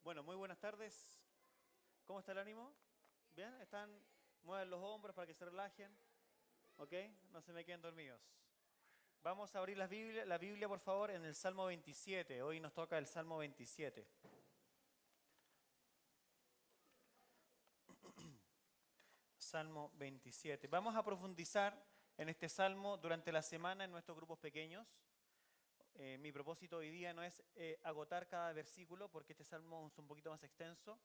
Bueno, muy buenas tardes. ¿Cómo está el ánimo? ¿Bien? Mueven los hombros para que se relajen. ¿Ok? No se me queden dormidos. Vamos a abrir la Biblia, por favor, en el Salmo 27. Hoy nos toca el Salmo 27. Salmo 27. Vamos a profundizar en este salmo durante la semana en nuestros grupos pequeños. Mi propósito hoy día no es agotar cada versículo, porque este salmo es un poquito más extenso,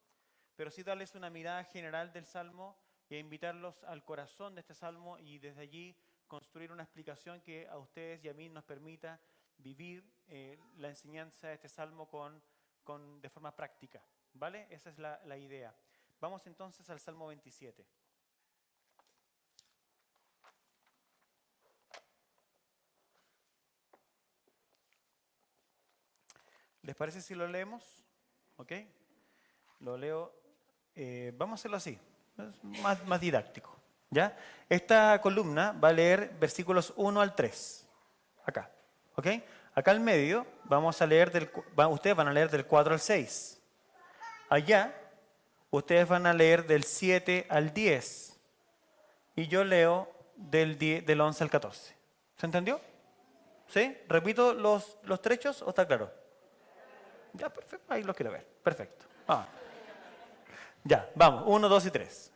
pero sí darles una mirada general del salmo e invitarlos al corazón de este salmo y desde allí construir una explicación que a ustedes y a mí nos permita vivir la enseñanza de este salmo de forma práctica. ¿Vale? Esa es la idea. Vamos entonces al Salmo 27. ¿Les parece si lo leemos? ¿Ok? Lo leo. Vamos a hacerlo así, es más didáctico. ¿Ya? Esta columna va a leer versículos 1 al 3. Acá. ¿Ok? Acá al medio vamos a leer ustedes van a leer del 4 al 6. Allá ustedes van a leer del 7 al 10. Y yo leo del 11 al 14. ¿Se entendió? ¿Sí? ¿Repito los trechos o está claro? Ya, perfecto. Ahí lo quiero ver. Perfecto. Vamos. Ya, vamos. 1, 2 y 3.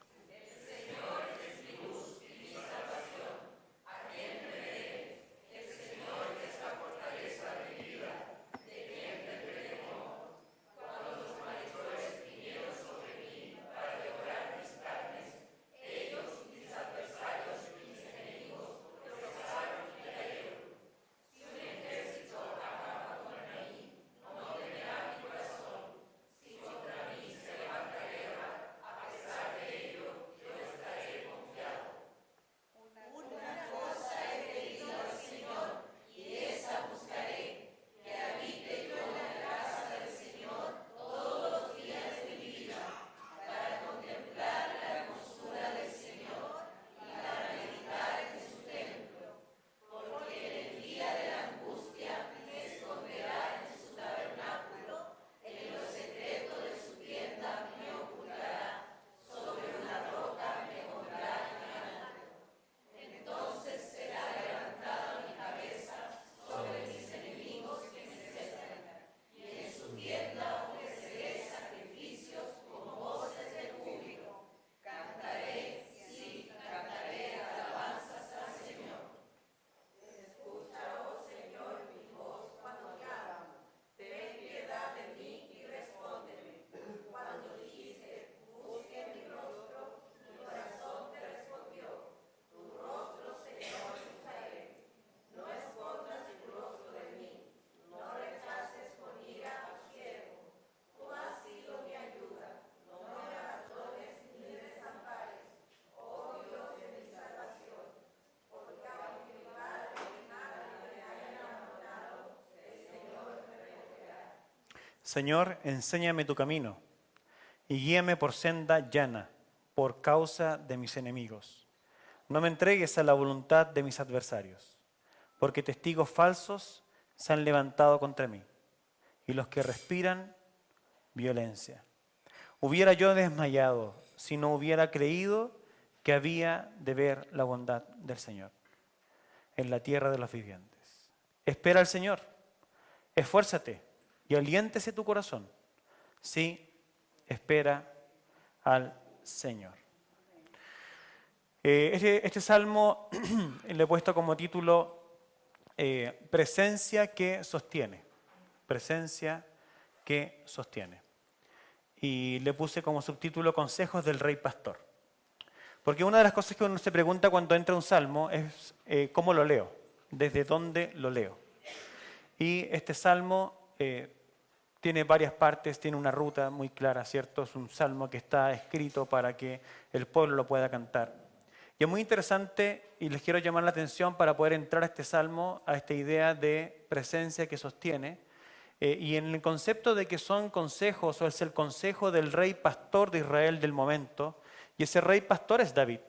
Señor, enséñame tu camino y guíame por senda llana, por causa de mis enemigos. No me entregues a la voluntad de mis adversarios, porque testigos falsos se han levantado contra mí, y los que respiran violencia. Hubiera yo desmayado si no hubiera creído que había de ver la bondad del Señor en la tierra de los vivientes. Espera al Señor, esfuérzate y aliéntese tu corazón. Sí, espera al Señor. Este salmo le he puesto como título Presencia que sostiene. Presencia que sostiene. Y le puse como subtítulo Consejos del Rey Pastor. Porque una de las cosas que uno se pregunta cuando entra un salmo es ¿cómo lo leo? ¿Desde dónde lo leo? Y este salmo tiene varias partes, tiene una ruta muy clara, ¿cierto? Es un salmo que está escrito para que el pueblo lo pueda cantar. Y es muy interesante, y les quiero llamar la atención para poder entrar a este salmo, a esta idea de presencia que sostiene, y en el concepto de que son consejos, o es el consejo del rey pastor de Israel del momento, y ese rey pastor es David.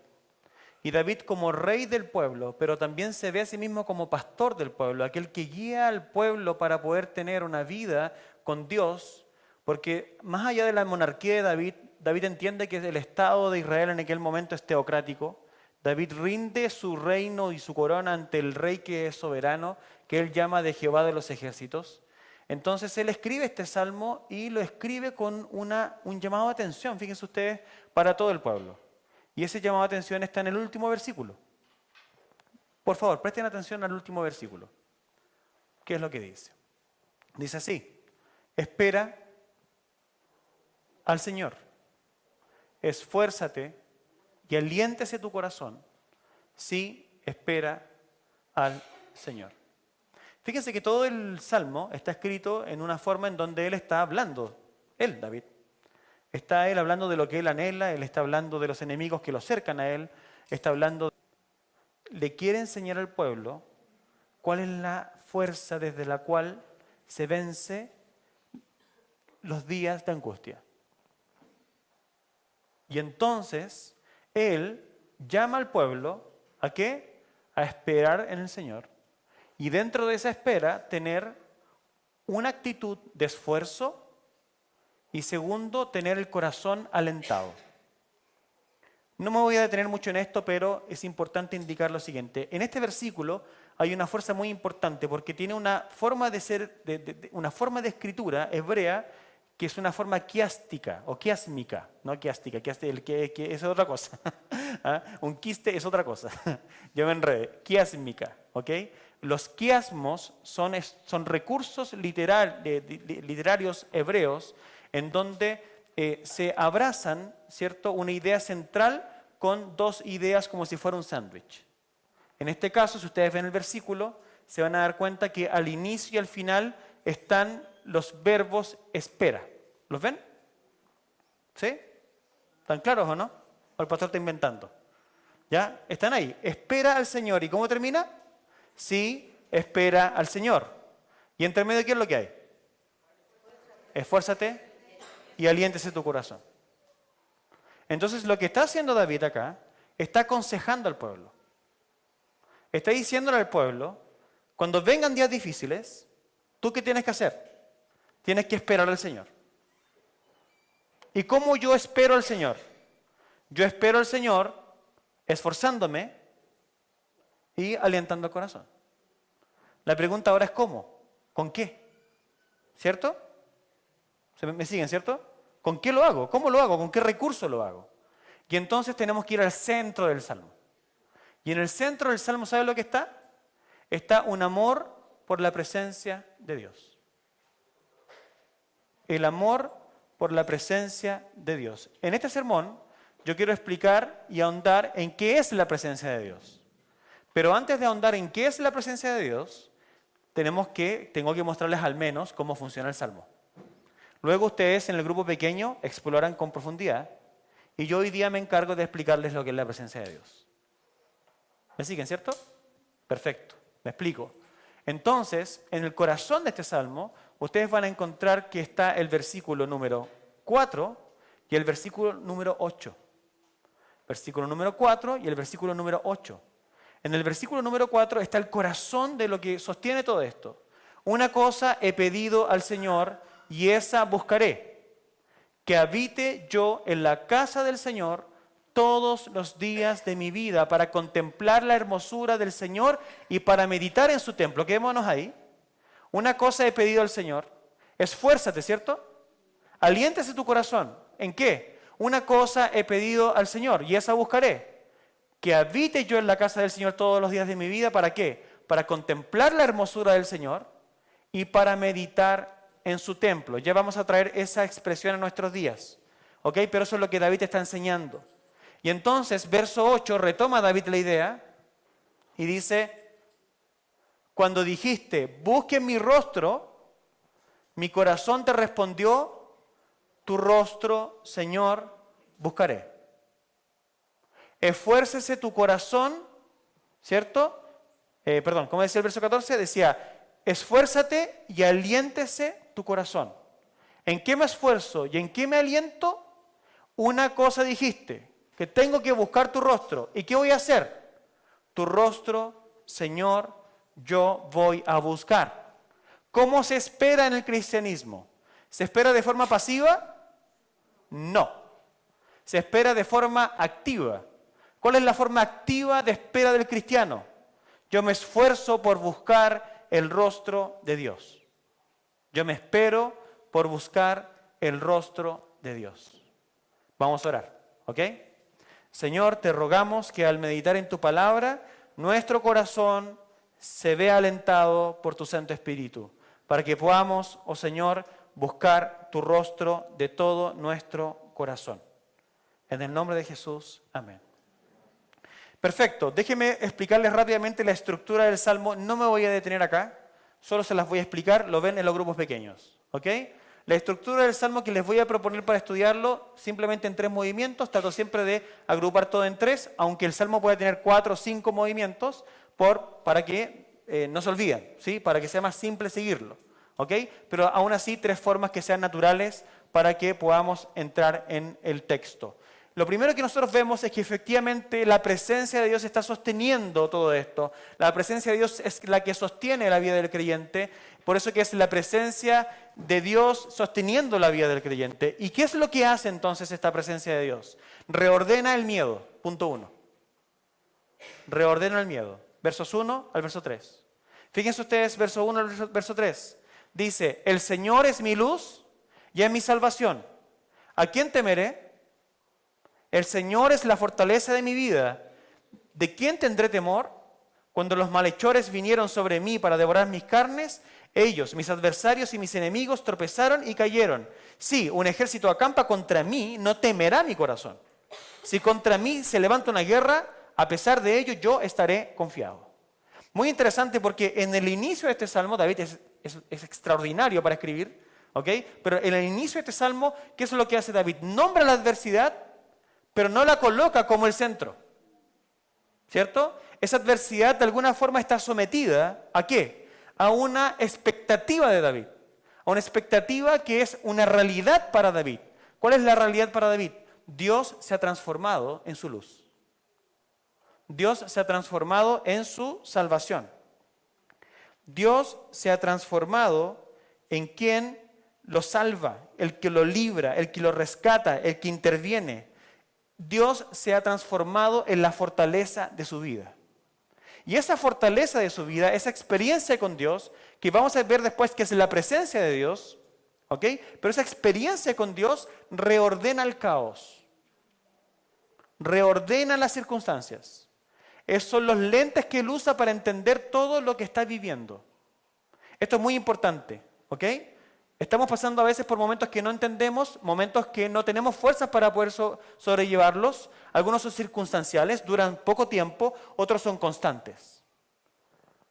Y David como rey del pueblo, pero también se ve a sí mismo como pastor del pueblo, aquel que guía al pueblo para poder tener una vida con Dios Porque más allá de la monarquía de David, David entiende que el Estado de Israel en aquel momento es teocrático. David rinde su reino y su corona ante el rey que es soberano, que él llama de Jehová de los ejércitos. Entonces él escribe este salmo y lo escribe con un llamado de atención, fíjense ustedes, para todo el pueblo. Y ese llamado de atención está en el último versículo. Por favor, presten atención al último versículo. ¿Qué es lo que dice? Dice así: espera al Señor, esfuérzate y aliéntese tu corazón, sí, espera al Señor. Fíjense que todo el Salmo está escrito en una forma en donde él está hablando, David. Está él hablando de lo que él anhela, él está hablando de los enemigos que lo cercan a él, está hablando, le quiere enseñar al pueblo cuál es la fuerza desde la cual se vence los días de angustia. Y entonces, él llama al pueblo, ¿a qué? A esperar en el Señor. Y dentro de esa espera, tener una actitud de esfuerzo y segundo, tener el corazón alentado. No me voy a detener mucho en esto, pero es importante indicar lo siguiente. En este versículo hay una fuerza muy importante porque tiene una forma de ser, una forma de escritura hebrea que es una forma quiástica o quiásmica, no quiástica, que es otra cosa. ¿Ah? Un quiste es otra cosa. Yo me enredé. Quiásmica, ¿ok? Los quiasmos son recursos literarios hebreos en donde se abrazan, ¿cierto?, una idea central con dos ideas como si fuera un sándwich. En este caso, si ustedes ven el versículo, se van a dar cuenta que al inicio y al final están los verbos espera. ¿Los ven? ¿Sí? ¿Están claros o no? ¿O el pastor está inventando? ¿Ya? Están ahí. Espera al Señor. ¿Y cómo termina? Sí, espera al Señor. ¿Y entre medio qué es lo que hay? Esfuérzate y aliéntese tu corazón. Entonces lo que está haciendo David acá, está aconsejando al pueblo. Está diciéndole al pueblo, cuando vengan días difíciles, ¿tú qué tienes que hacer? Tienes que esperar al Señor. ¿Y cómo yo espero al Señor? Yo espero al Señor esforzándome y alentando el corazón. La pregunta ahora es ¿cómo? ¿Con qué? ¿Cierto? ¿Me siguen, cierto? ¿Con qué lo hago? ¿Cómo lo hago? ¿Con qué recurso lo hago? Y entonces tenemos que ir al centro del Salmo. Y en el centro del Salmo, ¿sabe lo que está? Está un amor por la presencia de Dios. El amor por la presencia de Dios. En este sermón yo quiero explicar y ahondar en qué es la presencia de Dios. Pero antes de ahondar en qué es la presencia de Dios, tengo que mostrarles al menos cómo funciona el Salmo. Luego ustedes en el grupo pequeño exploran con profundidad y yo hoy día me encargo de explicarles lo que es la presencia de Dios. ¿Me siguen, cierto? Perfecto, me explico. Entonces, en el corazón de este Salmo, ustedes van a encontrar que está el versículo número 4 y el versículo número 8. Versículo número 4 y el versículo número 8. En el versículo número 4 está el corazón de lo que sostiene todo esto. Una cosa he pedido al Señor y esa buscaré, que habite yo en la casa del Señor todos los días de mi vida para contemplar la hermosura del Señor y para meditar en su templo. Quedémonos ahí. Una cosa he pedido al Señor. Esfuérzate, ¿cierto? Aliéntese tu corazón. ¿En qué? Una cosa he pedido al Señor y esa buscaré. Que habite yo en la casa del Señor todos los días de mi vida. ¿Para qué? Para contemplar la hermosura del Señor y para meditar en su templo. Ya vamos a traer esa expresión a nuestros días. ¿Ok? Pero eso es lo que David está enseñando. Y entonces, verso 8, retoma David la idea y dice, cuando dijiste, busquen mi rostro, mi corazón te respondió, tu rostro, Señor, buscaré. Esfuércese tu corazón, ¿cierto? ¿Cómo decía el verso 14? Decía, esfuérzate y aliéntese tu corazón. ¿En qué me esfuerzo y en qué me aliento? Una cosa dijiste, que tengo que buscar tu rostro. ¿Y qué voy a hacer? Tu rostro, Señor, yo voy a buscar. ¿Cómo se espera en el cristianismo? ¿Se espera de forma pasiva? No. Se espera de forma activa. ¿Cuál es la forma activa de espera del cristiano? Yo me esfuerzo por buscar el rostro de Dios. Yo me espero por buscar el rostro de Dios. Vamos a orar, ¿ok? Señor, te rogamos que al meditar en tu palabra, nuestro corazón se vea alentado por tu Santo Espíritu, para que podamos, oh Señor, buscar tu rostro de todo nuestro corazón. En el nombre de Jesús, amén. Perfecto, déjenme explicarles rápidamente la estructura del Salmo. No me voy a detener acá, solo se las voy a explicar, lo ven en los grupos pequeños, ¿ok? La estructura del Salmo que les voy a proponer para estudiarlo, simplemente en 3 movimientos, trato siempre de agrupar todo en 3, aunque el Salmo puede tener 4 o 5 movimientos, para que no se olviden, ¿sí? Para que sea más simple seguirlo, ¿ok? Pero aún así 3 formas que sean naturales para que podamos entrar en el texto. Lo primero que nosotros vemos es que efectivamente la presencia de Dios está sosteniendo todo esto. La presencia de Dios es la que sostiene la vida del creyente. Por eso que es la presencia de Dios sosteniendo la vida del creyente. ¿Y qué es lo que hace entonces esta presencia de Dios? Reordena el miedo, punto 1. Reordena el miedo. Versos 1 al verso 3. Fíjense ustedes, verso 1 al verso 3. Dice, el Señor es mi luz y es mi salvación. ¿A quién temeré? El Señor es la fortaleza de mi vida. ¿De quién tendré temor? Cuando los malhechores vinieron sobre mí para devorar mis carnes, ellos, mis adversarios y mis enemigos, tropezaron y cayeron. Si un ejército acampa contra mí, no temerá mi corazón. Si contra mí se levanta una guerra, a pesar de ello yo estaré confiado. Muy interesante porque en el inicio de este salmo, David es extraordinario para escribir, ¿ok? Pero en el inicio de este salmo, ¿qué es lo que hace David? Nombra la adversidad, pero no la coloca como el centro, ¿cierto? Esa adversidad de alguna forma está sometida ¿a qué? A una expectativa de David, a una expectativa que es una realidad para David. ¿Cuál es la realidad para David? Dios se ha transformado en su luz. Dios se ha transformado en su salvación. Dios se ha transformado en quien lo salva, el que lo libra, el que lo rescata, el que interviene. Dios se ha transformado en la fortaleza de su vida. Y esa fortaleza de su vida, esa experiencia con Dios, que vamos a ver después que es la presencia de Dios, ¿ok? Pero esa experiencia con Dios reordena el caos, reordena las circunstancias. Esos son los lentes que él usa para entender todo lo que está viviendo. Esto es muy importante, ¿ok? Estamos pasando a veces por momentos que no entendemos, momentos que no tenemos fuerzas para poder sobrellevarlos. Algunos son circunstanciales, duran poco tiempo, otros son constantes.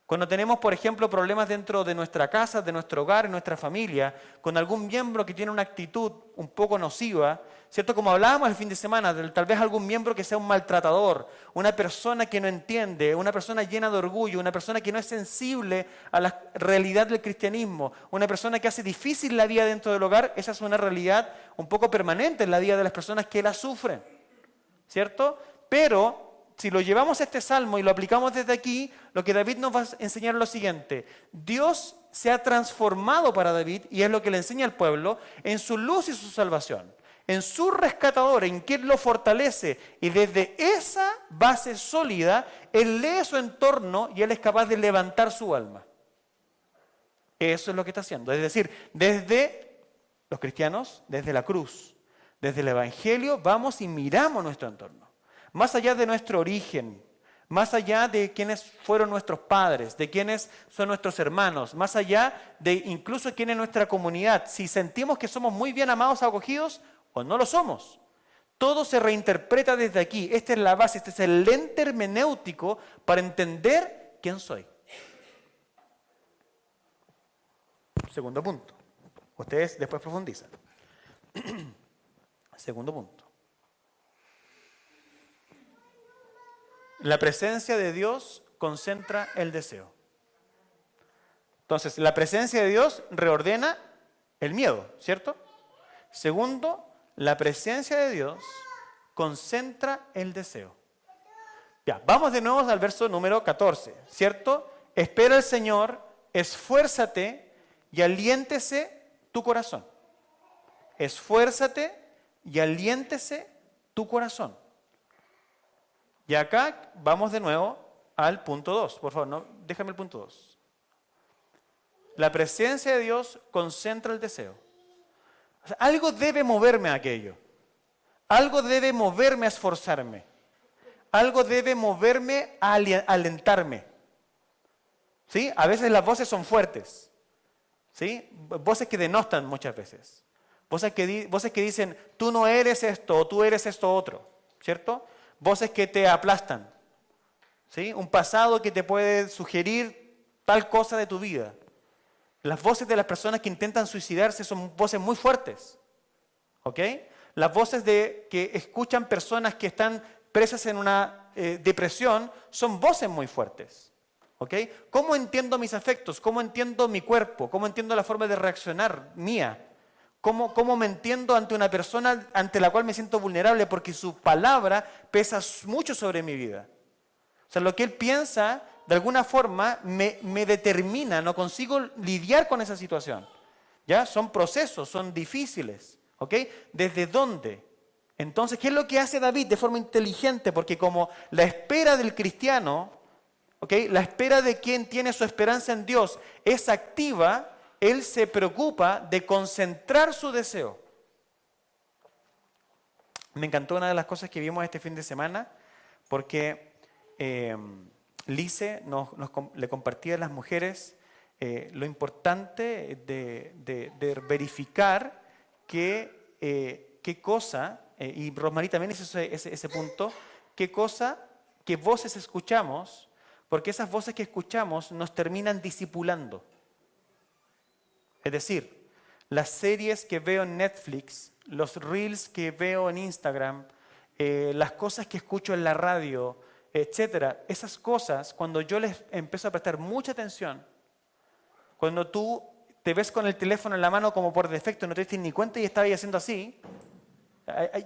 Cuando tenemos, por ejemplo, problemas dentro de nuestra casa, de nuestro hogar, en nuestra familia, con algún miembro que tiene una actitud un poco nociva, ¿cierto? Como hablábamos el fin de semana, tal vez algún miembro que sea un maltratador, una persona que no entiende, una persona llena de orgullo, una persona que no es sensible a la realidad del cristianismo, una persona que hace difícil la vida dentro del hogar, esa es una realidad un poco permanente en la vida de las personas que la sufren, ¿cierto? Pero si lo llevamos a este salmo y lo aplicamos desde aquí, lo que David nos va a enseñar es lo siguiente. Dios se ha transformado para David, y es lo que le enseña al pueblo, en su luz y su salvación, en su rescatador, en quien lo fortalece. Y desde esa base sólida, él lee su entorno y él es capaz de levantar su alma. Eso es lo que está haciendo. Es decir, desde los cristianos, desde la cruz, desde el Evangelio, vamos y miramos nuestro entorno. Más allá de nuestro origen, más allá de quienes fueron nuestros padres, de quienes son nuestros hermanos, más allá de incluso quién es nuestra comunidad, si sentimos que somos muy bien amados, acogidos, o no lo somos. Todo se reinterpreta desde aquí. Esta es la base, este es el lente hermenéutico para entender quién soy. Segundo punto. Ustedes después profundizan. Segundo punto. La presencia de Dios concentra el deseo. Entonces, la presencia de Dios reordena el miedo, ¿cierto? Segundo, la presencia de Dios concentra el deseo. Ya, vamos de nuevo al verso número 14, ¿cierto? Espera al Señor, esfuérzate y aliéntese tu corazón. esfuérzate y aliéntese tu corazón. Y acá vamos de nuevo al punto 2. Por favor, no, déjame el punto 2. La presencia de Dios concentra el deseo. O sea, algo debe moverme a aquello. Algo debe moverme a esforzarme. Algo debe moverme a alentarme. ¿Sí? A veces las voces son fuertes. ¿Sí? Voces que denostan muchas veces. Voces que dicen, tú no eres esto o tú eres esto otro. ¿Cierto? Voces que te aplastan. ¿Sí? Un pasado que te puede sugerir tal cosa de tu vida. Las voces de las personas que intentan suicidarse son voces muy fuertes. ¿Ok? Las voces que escuchan personas que están presas en una depresión son voces muy fuertes. ¿Ok? ¿Cómo entiendo mis afectos? ¿Cómo entiendo mi cuerpo? ¿Cómo entiendo la forma de reaccionar mía? ¿Cómo me entiendo ante una persona ante la cual me siento vulnerable? Porque su palabra pesa mucho sobre mi vida. O sea, lo que él piensa, de alguna forma, me determina, no consigo lidiar con esa situación. ¿Ya? Son procesos, son difíciles. ¿Ok? ¿Desde dónde? Entonces, ¿qué es lo que hace David de forma inteligente? Porque como la espera del cristiano, ¿ok? La espera de quien tiene su esperanza en Dios es activa, él se preocupa de concentrar su deseo. Me encantó una de las cosas que vimos este fin de semana, porque Lice le compartía a las mujeres lo importante de verificar qué cosa, y Rosmarie también hizo ese punto, qué voces escuchamos, porque esas voces que escuchamos nos terminan discipulando. Es decir, las series que veo en Netflix, los reels que veo en Instagram, las cosas que escucho en la radio, etcétera, esas cosas, cuando yo les empiezo a prestar mucha atención, cuando tú te ves con el teléfono en la mano como por defecto, no te diste ni cuenta y estabas haciendo así,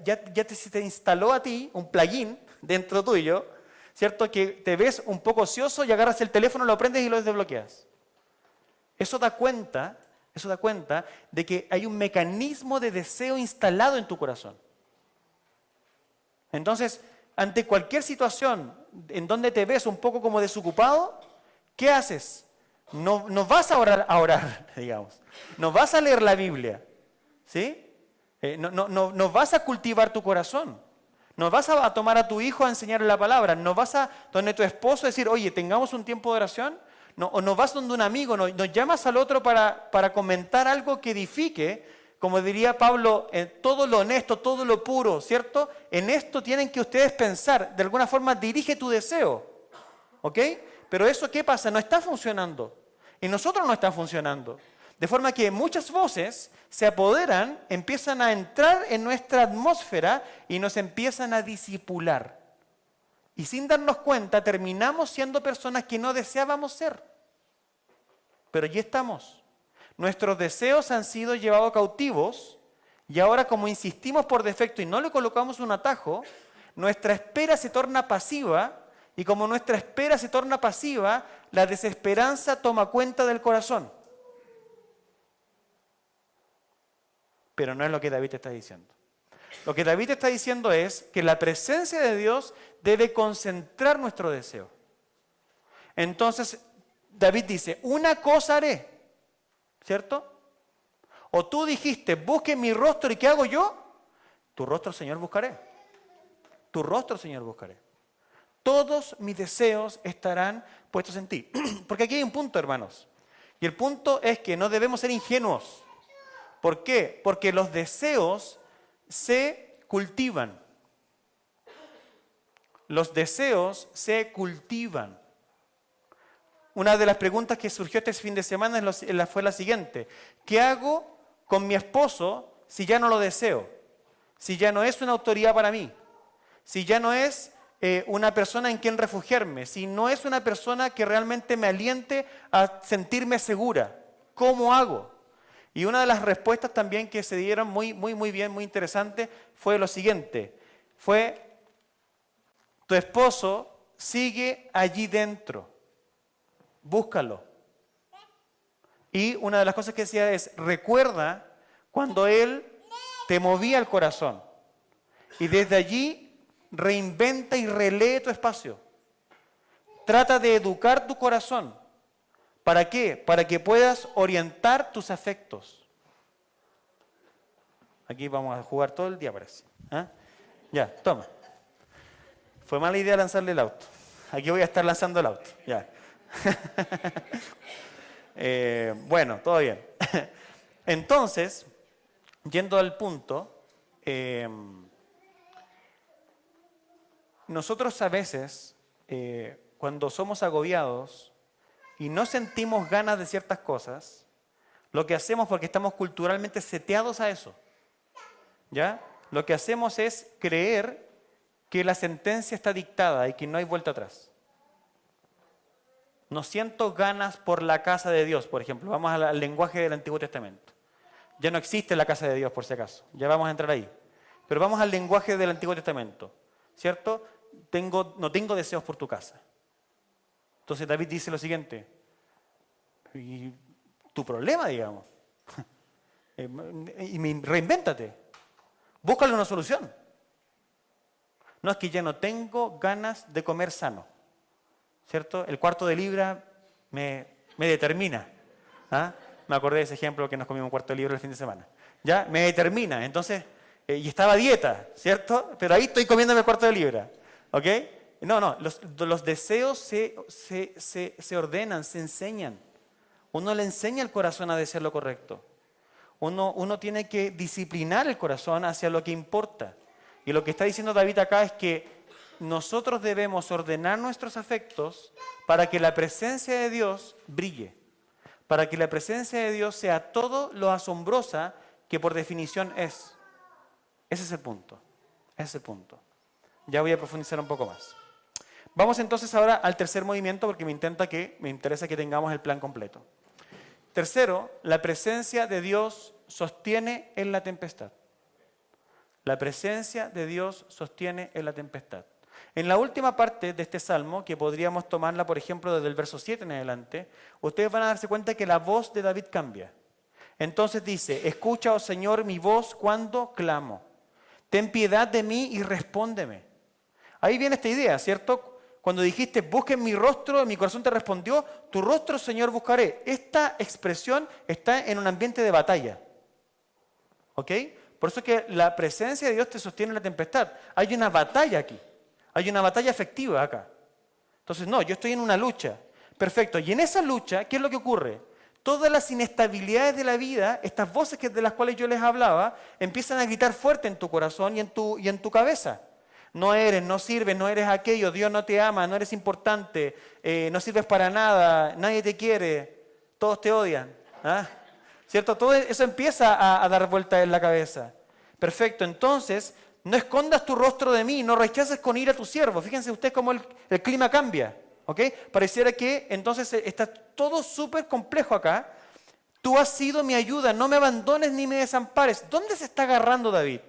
ya se te instaló a ti un plugin dentro tuyo, ¿cierto? Que te ves un poco ocioso y agarras el teléfono, lo prendes y lo desbloqueas. Eso da cuenta de que hay un mecanismo de deseo instalado en tu corazón. Entonces, ante cualquier situación en donde te ves un poco como desocupado, ¿qué haces? No vas a orar, digamos. No vas a leer la Biblia, ¿sí? No vas a cultivar tu corazón. No vas a tomar a tu hijo a enseñarle la palabra. No vas a donde tu esposo a decir, oye, tengamos un tiempo de oración. No, o no vas donde un amigo, no llamas al otro para comentar algo que edifique. Como diría Pablo, todo lo honesto, todo lo puro, ¿cierto? En esto tienen que ustedes pensar. De alguna forma dirige tu deseo. ¿Ok? Pero eso, ¿qué pasa? No está funcionando. Y nosotros no está funcionando. De forma que muchas voces se apoderan, empiezan a entrar en nuestra atmósfera y nos empiezan a disipular. Y sin darnos cuenta, terminamos siendo personas que no deseábamos ser. Pero allí estamos. Nuestros deseos han sido llevados cautivos y ahora, como insistimos por defecto y no le colocamos un atajo, nuestra espera se torna pasiva. Y como nuestra espera se torna pasiva, la desesperanza toma cuenta del corazón. Pero no es lo que David está diciendo. Lo que David está diciendo es que la presencia de Dios debe concentrar nuestro deseo. Entonces, David dice, una cosa haré, ¿cierto? O tú dijiste, busque mi rostro, ¿y qué hago yo? Tu rostro, Señor, buscaré. Tu rostro, Señor, buscaré. Todos mis deseos estarán puestos en ti. Porque aquí hay un punto, hermanos. Y el punto es que no debemos ser ingenuos. ¿Por qué? Porque los deseos se cultivan. Los deseos se cultivan. Una de las preguntas que surgió este fin de semana fue la siguiente. ¿Qué hago con mi esposo si ya no lo deseo? Si ya no es una autoridad para mí. Si ya no es una persona en quien refugiarme. Si no es una persona que realmente me aliente a sentirme segura. ¿Cómo hago? Y una de las respuestas también que se dieron muy bien, muy interesante, fue lo siguiente. Fue, tu esposo sigue allí dentro. Búscalo. Y una de las cosas que decía es, recuerda cuando él te movía el corazón. Y desde allí reinventa y relee tu espacio. Trata de educar tu corazón. ¿Para qué? Para que puedas orientar tus afectos. Aquí vamos a jugar todo el día, parece. ¿Ah? Ya, toma. Fue mala idea lanzarle el auto. Aquí voy a estar lanzando el auto. Ya. Bueno, todo bien. Entonces, yendo al punto, nosotros a veces, cuando somos agobiados y no sentimos ganas de ciertas cosas, lo que hacemos, porque estamos culturalmente seteados a eso, ¿ya? Lo que hacemos es creer que la sentencia está dictada y que no hay vuelta atrás. No siento ganas por la casa de Dios, por ejemplo. Vamos al lenguaje del Antiguo Testamento. Ya no existe la casa de Dios, por si acaso. Ya vamos a entrar ahí. Pero vamos al lenguaje del Antiguo Testamento, ¿cierto? No tengo deseos por tu casa. Entonces David dice lo siguiente. Y tu problema, digamos. Reinvéntate. Búscale una solución. No, es que ya no tengo ganas de comer sano. ¿Cierto? El cuarto de libra me determina. ¿Ah? Me acordé de ese ejemplo que nos comimos un cuarto de libra el fin de semana. Ya, me determina. Entonces, y estaba a dieta, ¿cierto? Pero ahí estoy comiéndome el cuarto de libra. ¿Ok? No, los deseos se ordenan, se enseñan. Uno le enseña al corazón a desear lo correcto. Uno tiene que disciplinar el corazón hacia lo que importa. Y lo que está diciendo David acá es que nosotros debemos ordenar nuestros afectos para que la presencia de Dios brille, para que la presencia de Dios sea todo lo asombrosa que por definición es. Ese es el punto. Ese es el punto. Ya voy a profundizar un poco más. Vamos entonces ahora al tercer movimiento porque me interesa que tengamos el plan completo. Tercero, la presencia de Dios sostiene en la tempestad. La presencia de Dios sostiene en la tempestad. En la última parte de este salmo, que podríamos tomarla, por ejemplo, desde el verso 7 en adelante, ustedes van a darse cuenta que la voz de David cambia. Entonces dice, escucha, oh Señor, mi voz cuando clamo. Ten piedad de mí y respóndeme. Ahí viene esta idea, ¿cierto? Cuando dijiste, busquen mi rostro, mi corazón te respondió, tu rostro, Señor, buscaré. Esta expresión está en un ambiente de batalla. ¿Ok? Por eso es que la presencia de Dios te sostiene en la tempestad. Hay una batalla aquí. Hay una batalla afectiva acá. Entonces, no, yo estoy en una lucha. Perfecto. Y en esa lucha, ¿qué es lo que ocurre? Todas las inestabilidades de la vida, estas voces de las cuales yo les hablaba, empiezan a gritar fuerte en tu corazón y en tu cabeza. No eres, no sirves, no eres aquello, Dios no te ama, no eres importante, no sirves para nada, nadie te quiere, todos te odian. ¿Ah? ¿Cierto? Todo eso empieza a dar vuelta en la cabeza. Perfecto, entonces, no escondas tu rostro de mí, no rechaces con ira a tu siervo. Fíjense ustedes cómo el clima cambia. ¿Ok? Pareciera que entonces está todo súper complejo acá. Tú has sido mi ayuda, no me abandones ni me desampares. ¿Dónde se está agarrando David?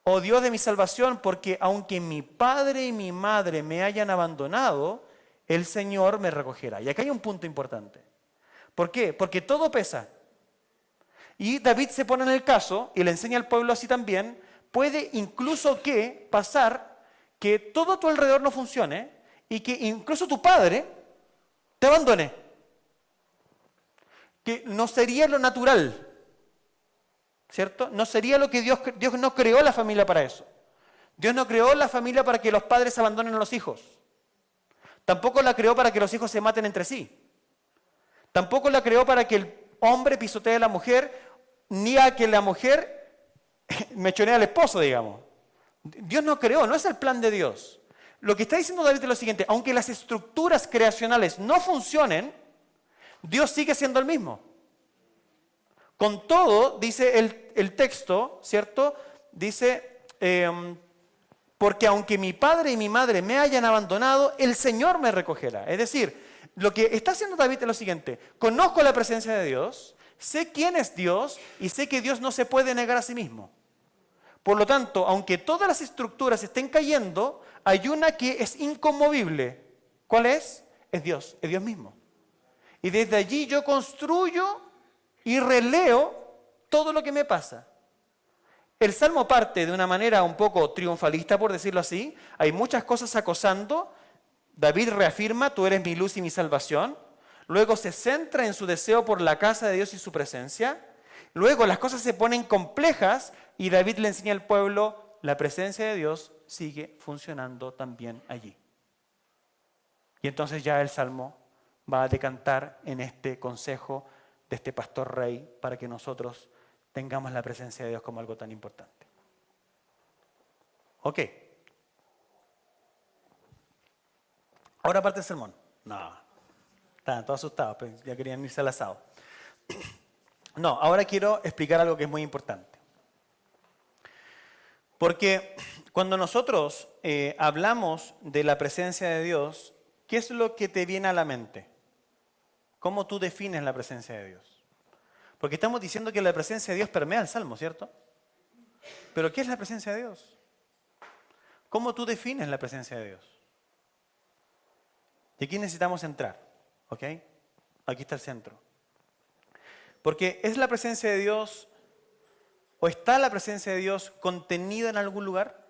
Oh Dios de mi salvación, porque aunque mi padre y mi madre me hayan abandonado, el Señor me recogerá. Y acá hay un punto importante. ¿Por qué? Porque todo pesa. Y David se pone en el caso, y le enseña al pueblo así también, puede incluso pasar que todo a tu alrededor no funcione y que incluso tu padre te abandone. Que no sería lo natural, ¿cierto? No sería lo que Dios no creó la familia para eso. Dios no creó la familia para que los padres abandonen a los hijos. Tampoco la creó para que los hijos se maten entre sí. Tampoco la creó para que el hombre pisotee a la mujer, ni a que la mujer mechonee al esposo, digamos. Dios no creó, no es el plan de Dios. Lo que está diciendo David es lo siguiente, aunque las estructuras creacionales no funcionen, Dios sigue siendo el mismo. Con todo, dice el texto, ¿cierto? Dice, porque aunque mi padre y mi madre me hayan abandonado, el Señor me recogerá. Es decir, lo que está haciendo David es lo siguiente, conozco la presencia de Dios, sé quién es Dios y sé que Dios no se puede negar a sí mismo. Por lo tanto, aunque todas las estructuras estén cayendo, hay una que es inconmovible. ¿Cuál es? Es Dios mismo. Y desde allí yo construyo y releo todo lo que me pasa. El Salmo parte de una manera un poco triunfalista, por decirlo así. Hay muchas cosas acosando. David reafirma, tú eres mi luz y mi salvación. Luego se centra en su deseo por la casa de Dios y su presencia. Luego las cosas se ponen complejas y David le enseña al pueblo, la presencia de Dios sigue funcionando también allí. Y entonces ya el Salmo va a decantar en este consejo de este pastor rey para que nosotros tengamos la presencia de Dios como algo tan importante. Ok. Ahora parte el sermón. No, estaban todos asustados, pues ya querían irse al asado. No, ahora quiero explicar algo que es muy importante. Porque cuando nosotros hablamos de la presencia de Dios, ¿qué es lo que te viene a la mente? ¿Cómo tú defines la presencia de Dios? Porque estamos diciendo que la presencia de Dios permea el Salmo, ¿cierto? Pero ¿qué es la presencia de Dios? ¿Cómo tú defines la presencia de Dios? Y aquí necesitamos entrar, ¿ok? Aquí está el centro. Porque ¿es la presencia de Dios o está la presencia de Dios contenida en algún lugar?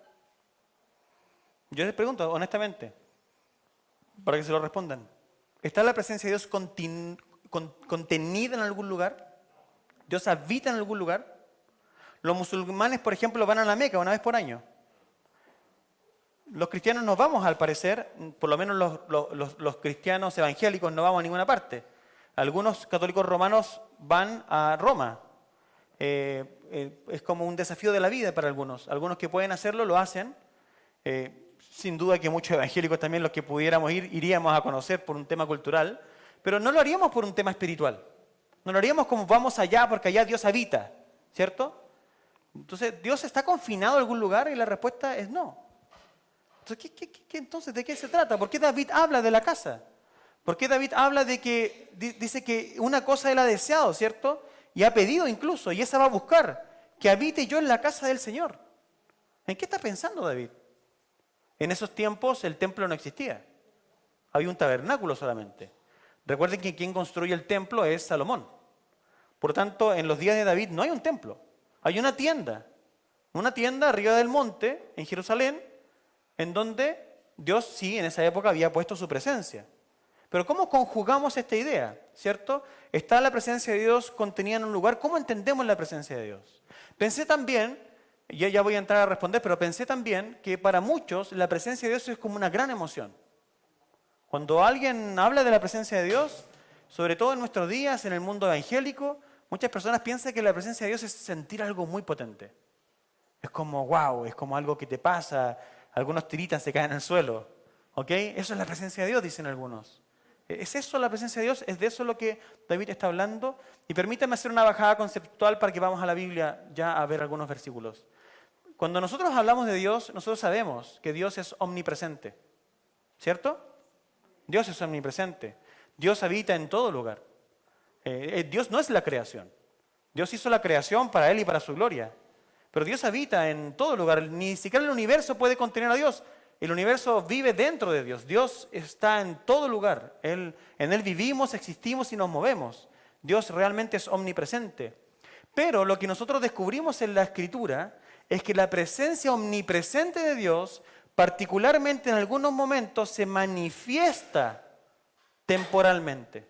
Yo les pregunto honestamente, para que se lo respondan. ¿Está la presencia de Dios contenida en algún lugar? ¿Dios habita en algún lugar? Los musulmanes, por ejemplo, van a la Meca una vez por año. Los cristianos no vamos, al parecer, por lo menos los cristianos evangélicos no vamos a ninguna parte. Algunos católicos romanos van a Roma. Es como un desafío de la vida para algunos. Algunos que pueden hacerlo, lo hacen. Sin duda que muchos evangélicos también, los que pudiéramos ir, iríamos a conocer por un tema cultural, pero no lo haríamos por un tema espiritual. No lo haríamos como vamos allá porque allá Dios habita, ¿cierto? Entonces, ¿Dios está confinado en algún lugar? Y la respuesta es no. Entonces, entonces, ¿de qué se trata? ¿Por qué David habla de la casa? ¿Por qué David habla de que, dice que una cosa él ha deseado, ¿cierto? Y ha pedido incluso, y esa va a buscar, que habite yo en la casa del Señor. ¿En qué está pensando David? En esos tiempos el templo no existía. Había un tabernáculo solamente. Recuerden que quien construye el templo es Salomón. Por tanto, en los días de David no hay un templo. Hay una tienda arriba del monte, en Jerusalén, en donde Dios sí, en esa época había puesto su presencia. Pero ¿cómo conjugamos esta idea? ¿Cierto? ¿Está la presencia de Dios contenida en un lugar? ¿Cómo entendemos la presencia de Dios? Pensé también, ya voy a entrar a responder, pero pensé también que para muchos la presencia de Dios es como una gran emoción. Cuando alguien habla de la presencia de Dios, sobre todo en nuestros días, en el mundo evangélico, muchas personas piensan que la presencia de Dios es sentir algo muy potente. Es como, wow, es como algo que te pasa, algunos tiritan, se caen al suelo. ¿Ok? Eso es la presencia de Dios, dicen algunos. ¿Es eso la presencia de Dios? ¿Es de eso lo que David está hablando? Y permítame hacer una bajada conceptual para que vamos a la Biblia ya a ver algunos versículos. Cuando nosotros hablamos de Dios, nosotros sabemos que Dios es omnipresente. ¿Cierto? Dios es omnipresente. Dios habita en todo lugar. Dios no es la creación. Dios hizo la creación para Él y para su gloria. Pero Dios habita en todo lugar. Ni siquiera el universo puede contener a Dios. El universo vive dentro de Dios. Dios está en todo lugar. En Él vivimos, existimos y nos movemos. Dios realmente es omnipresente. Pero lo que nosotros descubrimos en la Escritura es que la presencia omnipresente de Dios, particularmente en algunos momentos, se manifiesta temporalmente.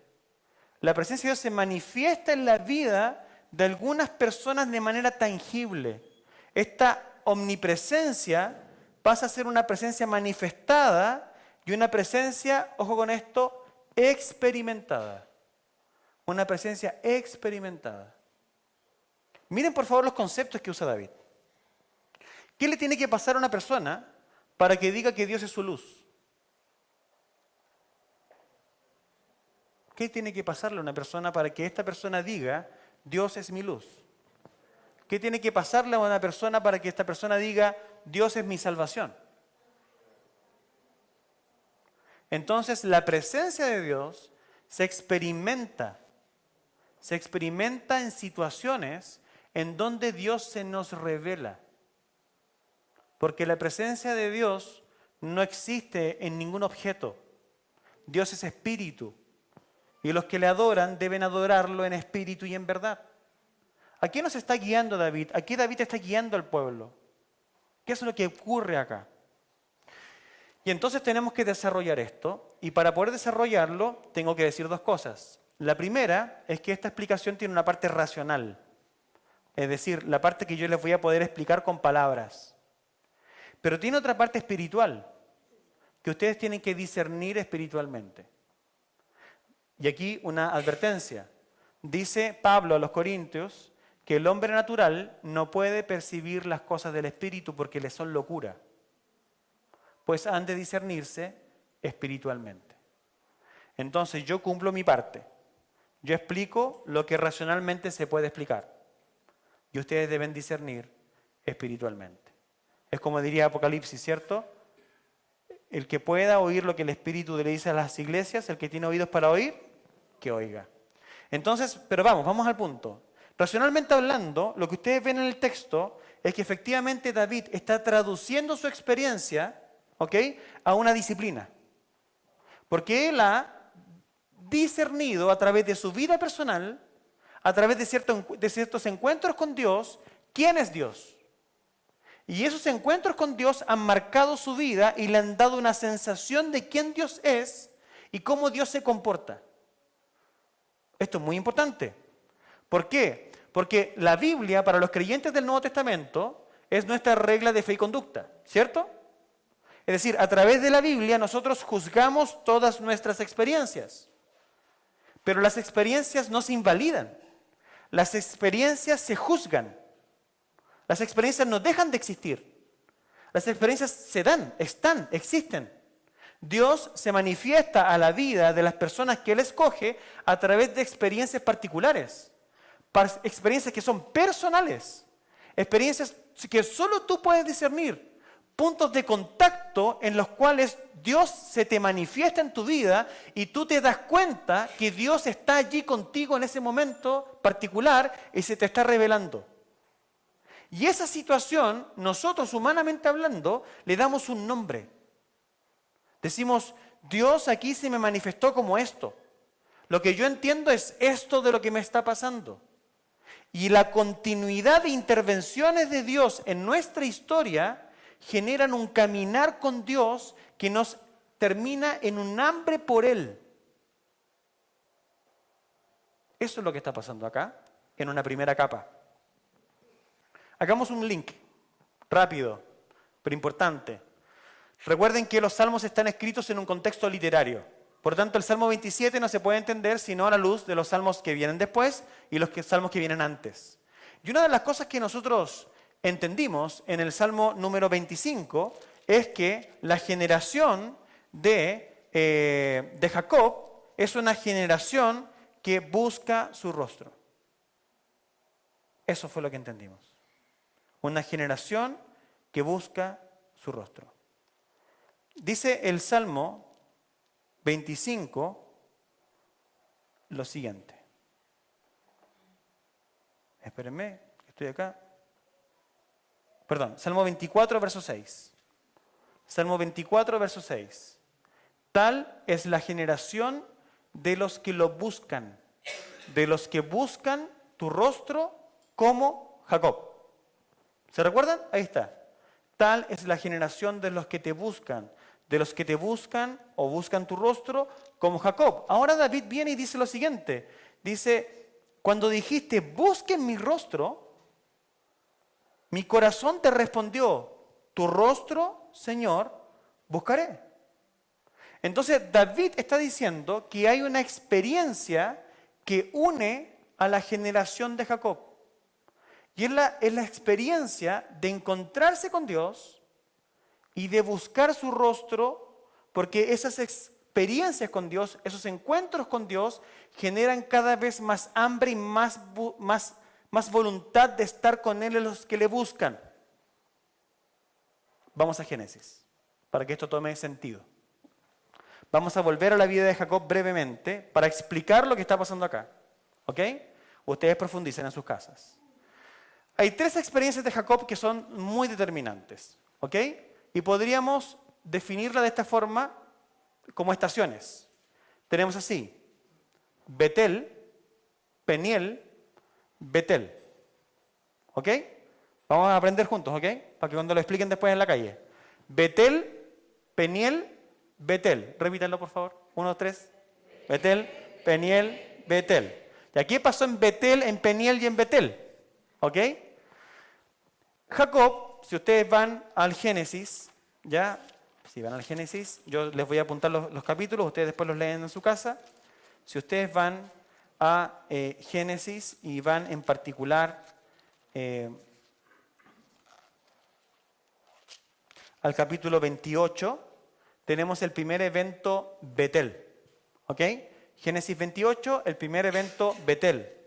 La presencia de Dios se manifiesta en la vida de algunas personas de manera tangible. Esta omnipresencia pasa a ser una presencia manifestada y una presencia, ojo con esto, experimentada. Una presencia experimentada. Miren por favor los conceptos que usa David. ¿Qué le tiene que pasar a una persona para que diga que Dios es su luz? ¿Qué tiene que pasarle a una persona para que esta persona diga, Dios es mi luz? ¿Qué tiene que pasarle a una persona para que esta persona diga, Dios es mi salvación? Entonces, la presencia de Dios se experimenta en situaciones en donde Dios se nos revela. Porque la presencia de Dios no existe en ningún objeto. Dios es espíritu. Y los que le adoran deben adorarlo en espíritu y en verdad. ¿A qué nos está guiando David? ¿A qué David está guiando al pueblo? ¿Qué es lo que ocurre acá? Y entonces tenemos que desarrollar esto, y para poder desarrollarlo tengo que decir dos cosas. La primera es que esta explicación tiene una parte racional, es decir, la parte que yo les voy a poder explicar con palabras. Pero tiene otra parte espiritual, que ustedes tienen que discernir espiritualmente. Y aquí una advertencia. Dice Pablo a los Corintios que el hombre natural no puede percibir las cosas del espíritu porque le son locura, pues han de discernirse espiritualmente. Entonces yo cumplo mi parte. Yo explico lo que racionalmente se puede explicar. Y ustedes deben discernir espiritualmente. Es como diría Apocalipsis, ¿cierto? El que pueda oír lo que el Espíritu le dice a las iglesias, el que tiene oídos para oír, que oiga. Entonces, pero vamos al punto. Racionalmente hablando, lo que ustedes ven en el texto es que efectivamente David está traduciendo su experiencia, ¿ok?, a una disciplina. Porque él ha discernido a través de su vida personal, a través de ciertos encuentros con Dios, quién es Dios. Y esos encuentros con Dios han marcado su vida y le han dado una sensación de quién Dios es y cómo Dios se comporta. Esto es muy importante. ¿Por qué? Porque la Biblia, para los creyentes del Nuevo Testamento, es nuestra regla de fe y conducta, ¿cierto? Es decir, a través de la Biblia nosotros juzgamos todas nuestras experiencias. Pero las experiencias no se invalidan. Las experiencias se juzgan. Las experiencias no dejan de existir. Las experiencias se dan, están, existen. Dios se manifiesta a la vida de las personas que Él escoge a través de experiencias particulares. Experiencias que son personales. Experiencias que solo tú puedes discernir. Puntos de contacto en los cuales Dios se te manifiesta en tu vida y tú te das cuenta que Dios está allí contigo en ese momento particular y se te está revelando. Y esa situación, nosotros humanamente hablando, le damos un nombre. Decimos, Dios aquí se me manifestó como esto. Lo que yo entiendo es esto de lo que me está pasando. Y la continuidad de intervenciones de Dios en nuestra historia generan un caminar con Dios que nos termina en un hambre por Él. Eso es lo que está pasando acá, en una primera capa. Hagamos un link, rápido, pero importante. Recuerden que los salmos están escritos en un contexto literario. Por tanto, el Salmo 27 no se puede entender sino a la luz de los salmos que vienen después y los salmos que vienen antes. Y una de las cosas que nosotros entendimos en el Salmo número 25 es que la generación de Jacob es una generación que busca su rostro. Eso fue lo que entendimos. Una generación que busca su rostro. Dice el Salmo 25 lo siguiente. Espérenme, estoy acá. Perdón, Salmo 24, verso 6. Salmo 24, verso 6. Tal es la generación de los que lo buscan, de los que buscan tu rostro como Jacob. ¿Se recuerdan? Ahí está. Tal es la generación de los que te buscan o buscan tu rostro como Jacob. Ahora David viene y dice lo siguiente. Dice, cuando dijiste, busquen mi rostro, mi corazón te respondió, tu rostro, Señor, buscaré. Entonces David está diciendo que hay una experiencia que une a la generación de Jacob. Y es la experiencia de encontrarse con Dios y de buscar su rostro, porque esas experiencias con Dios, esos encuentros con Dios, generan cada vez más hambre y más voluntad de estar con Él en los que le buscan. Vamos a Génesis, para que esto tome sentido. Vamos a volver a la vida de Jacob brevemente para explicar lo que está pasando acá. ¿Ok? Ustedes profundicen en sus casas. Hay tres experiencias de Jacob que son muy determinantes. ¿Ok? Y podríamos definirla de esta forma como estaciones. Tenemos así, Betel, Peniel, Betel. ¿Ok? Vamos a aprender juntos, ¿ok? Para que cuando lo expliquen después en la calle. Betel, Peniel, Betel. Repítanlo, por favor. 1, 2, 3. Betel, Peniel, Betel. ¿Y aquí pasó en Betel, en Peniel y en Betel? ¿Ok? Jacob, si ustedes van al Génesis, ¿ya? Si van al Génesis, yo les voy a apuntar los capítulos, ustedes después los leen en su casa. Si ustedes van a Génesis y van en particular al capítulo 28, tenemos el primer evento Betel. ¿Ok? Génesis 28, el primer evento Betel.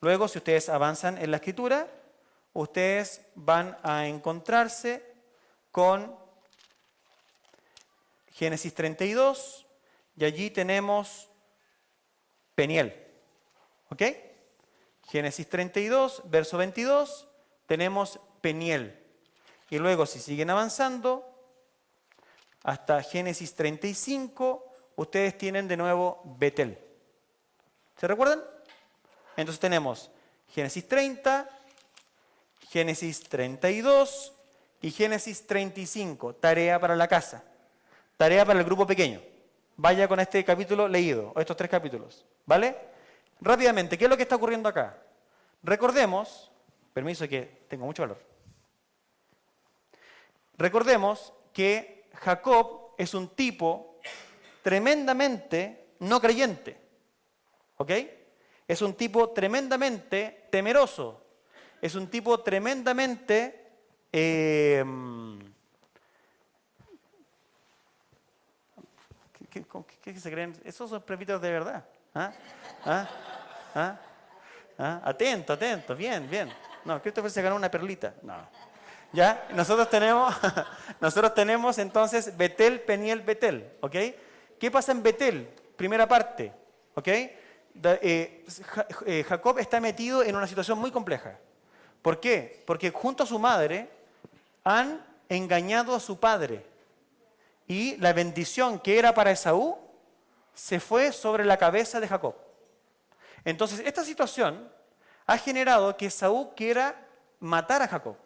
Luego, si ustedes avanzan en la escritura, ustedes van a encontrarse con Génesis 32 y allí tenemos Peniel. ¿Ok? Génesis 32, verso 22, tenemos Peniel. Y luego, si siguen avanzando, hasta Génesis 35, ustedes tienen de nuevo Betel. ¿Se recuerdan? Entonces tenemos Génesis 30, Génesis 32 y Génesis 35. Tarea para la casa. Tarea para el grupo pequeño. Vaya con este capítulo leído, o estos 3 capítulos. ¿Vale? Rápidamente, ¿qué es lo que está ocurriendo acá? Recordemos, permiso que tengo mucho valor. Recordemos que Jacob es un tipo tremendamente no creyente. ¿Ok? Es un tipo tremendamente temeroso. Es un tipo tremendamente ¿qué se creen? Esos son presbíteros de verdad. ¿Ah? ¿Ah? ¿Ah? ¿Ah? Atento, atento, bien, bien. No, Christopher se ganó una perlita. No. ¿Ya? Nosotros tenemos entonces Betel, Peniel, Betel. ¿Ok? ¿Qué pasa en Betel? Primera parte. ¿Ok? Jacob está metido en una situación muy compleja. ¿Por qué? Porque junto a su madre han engañado a su padre. Y la bendición que era para Esaú se fue sobre la cabeza de Jacob. Entonces, esta situación ha generado que Esaú quiera matar a Jacob.